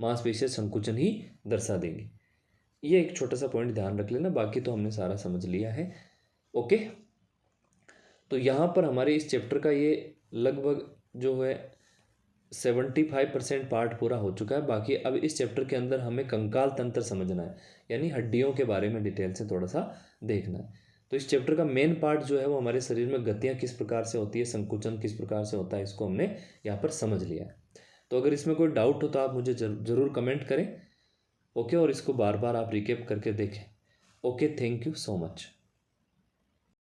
A: मांसपेशियां संकुचन ही दर्शा देंगी। ये एक छोटा सा पॉइंट ध्यान रख लेना, बाकी तो हमने सारा समझ लिया है। ओके, तो यहाँ पर हमारे इस चैप्टर का ये लगभग जो है 75% पार्ट पूरा हो चुका है। बाकी अब इस चैप्टर के अंदर हमें कंकाल तंत्र समझना है, यानी हड्डियों के बारे में डिटेल से थोड़ा सा देखना है। तो इस चैप्टर का मेन पार्ट जो है वो हमारे शरीर में गतियाँ किस प्रकार से होती है, संकुचन किस प्रकार से होता है, इसको हमने यहाँ पर समझ लिया है। तो अगर इसमें कोई डाउट हो तो आप मुझे ज़रूर कमेंट करें। ओके, और इसको बार बार आप रिकेप करके देखें। Okay, thank you so much.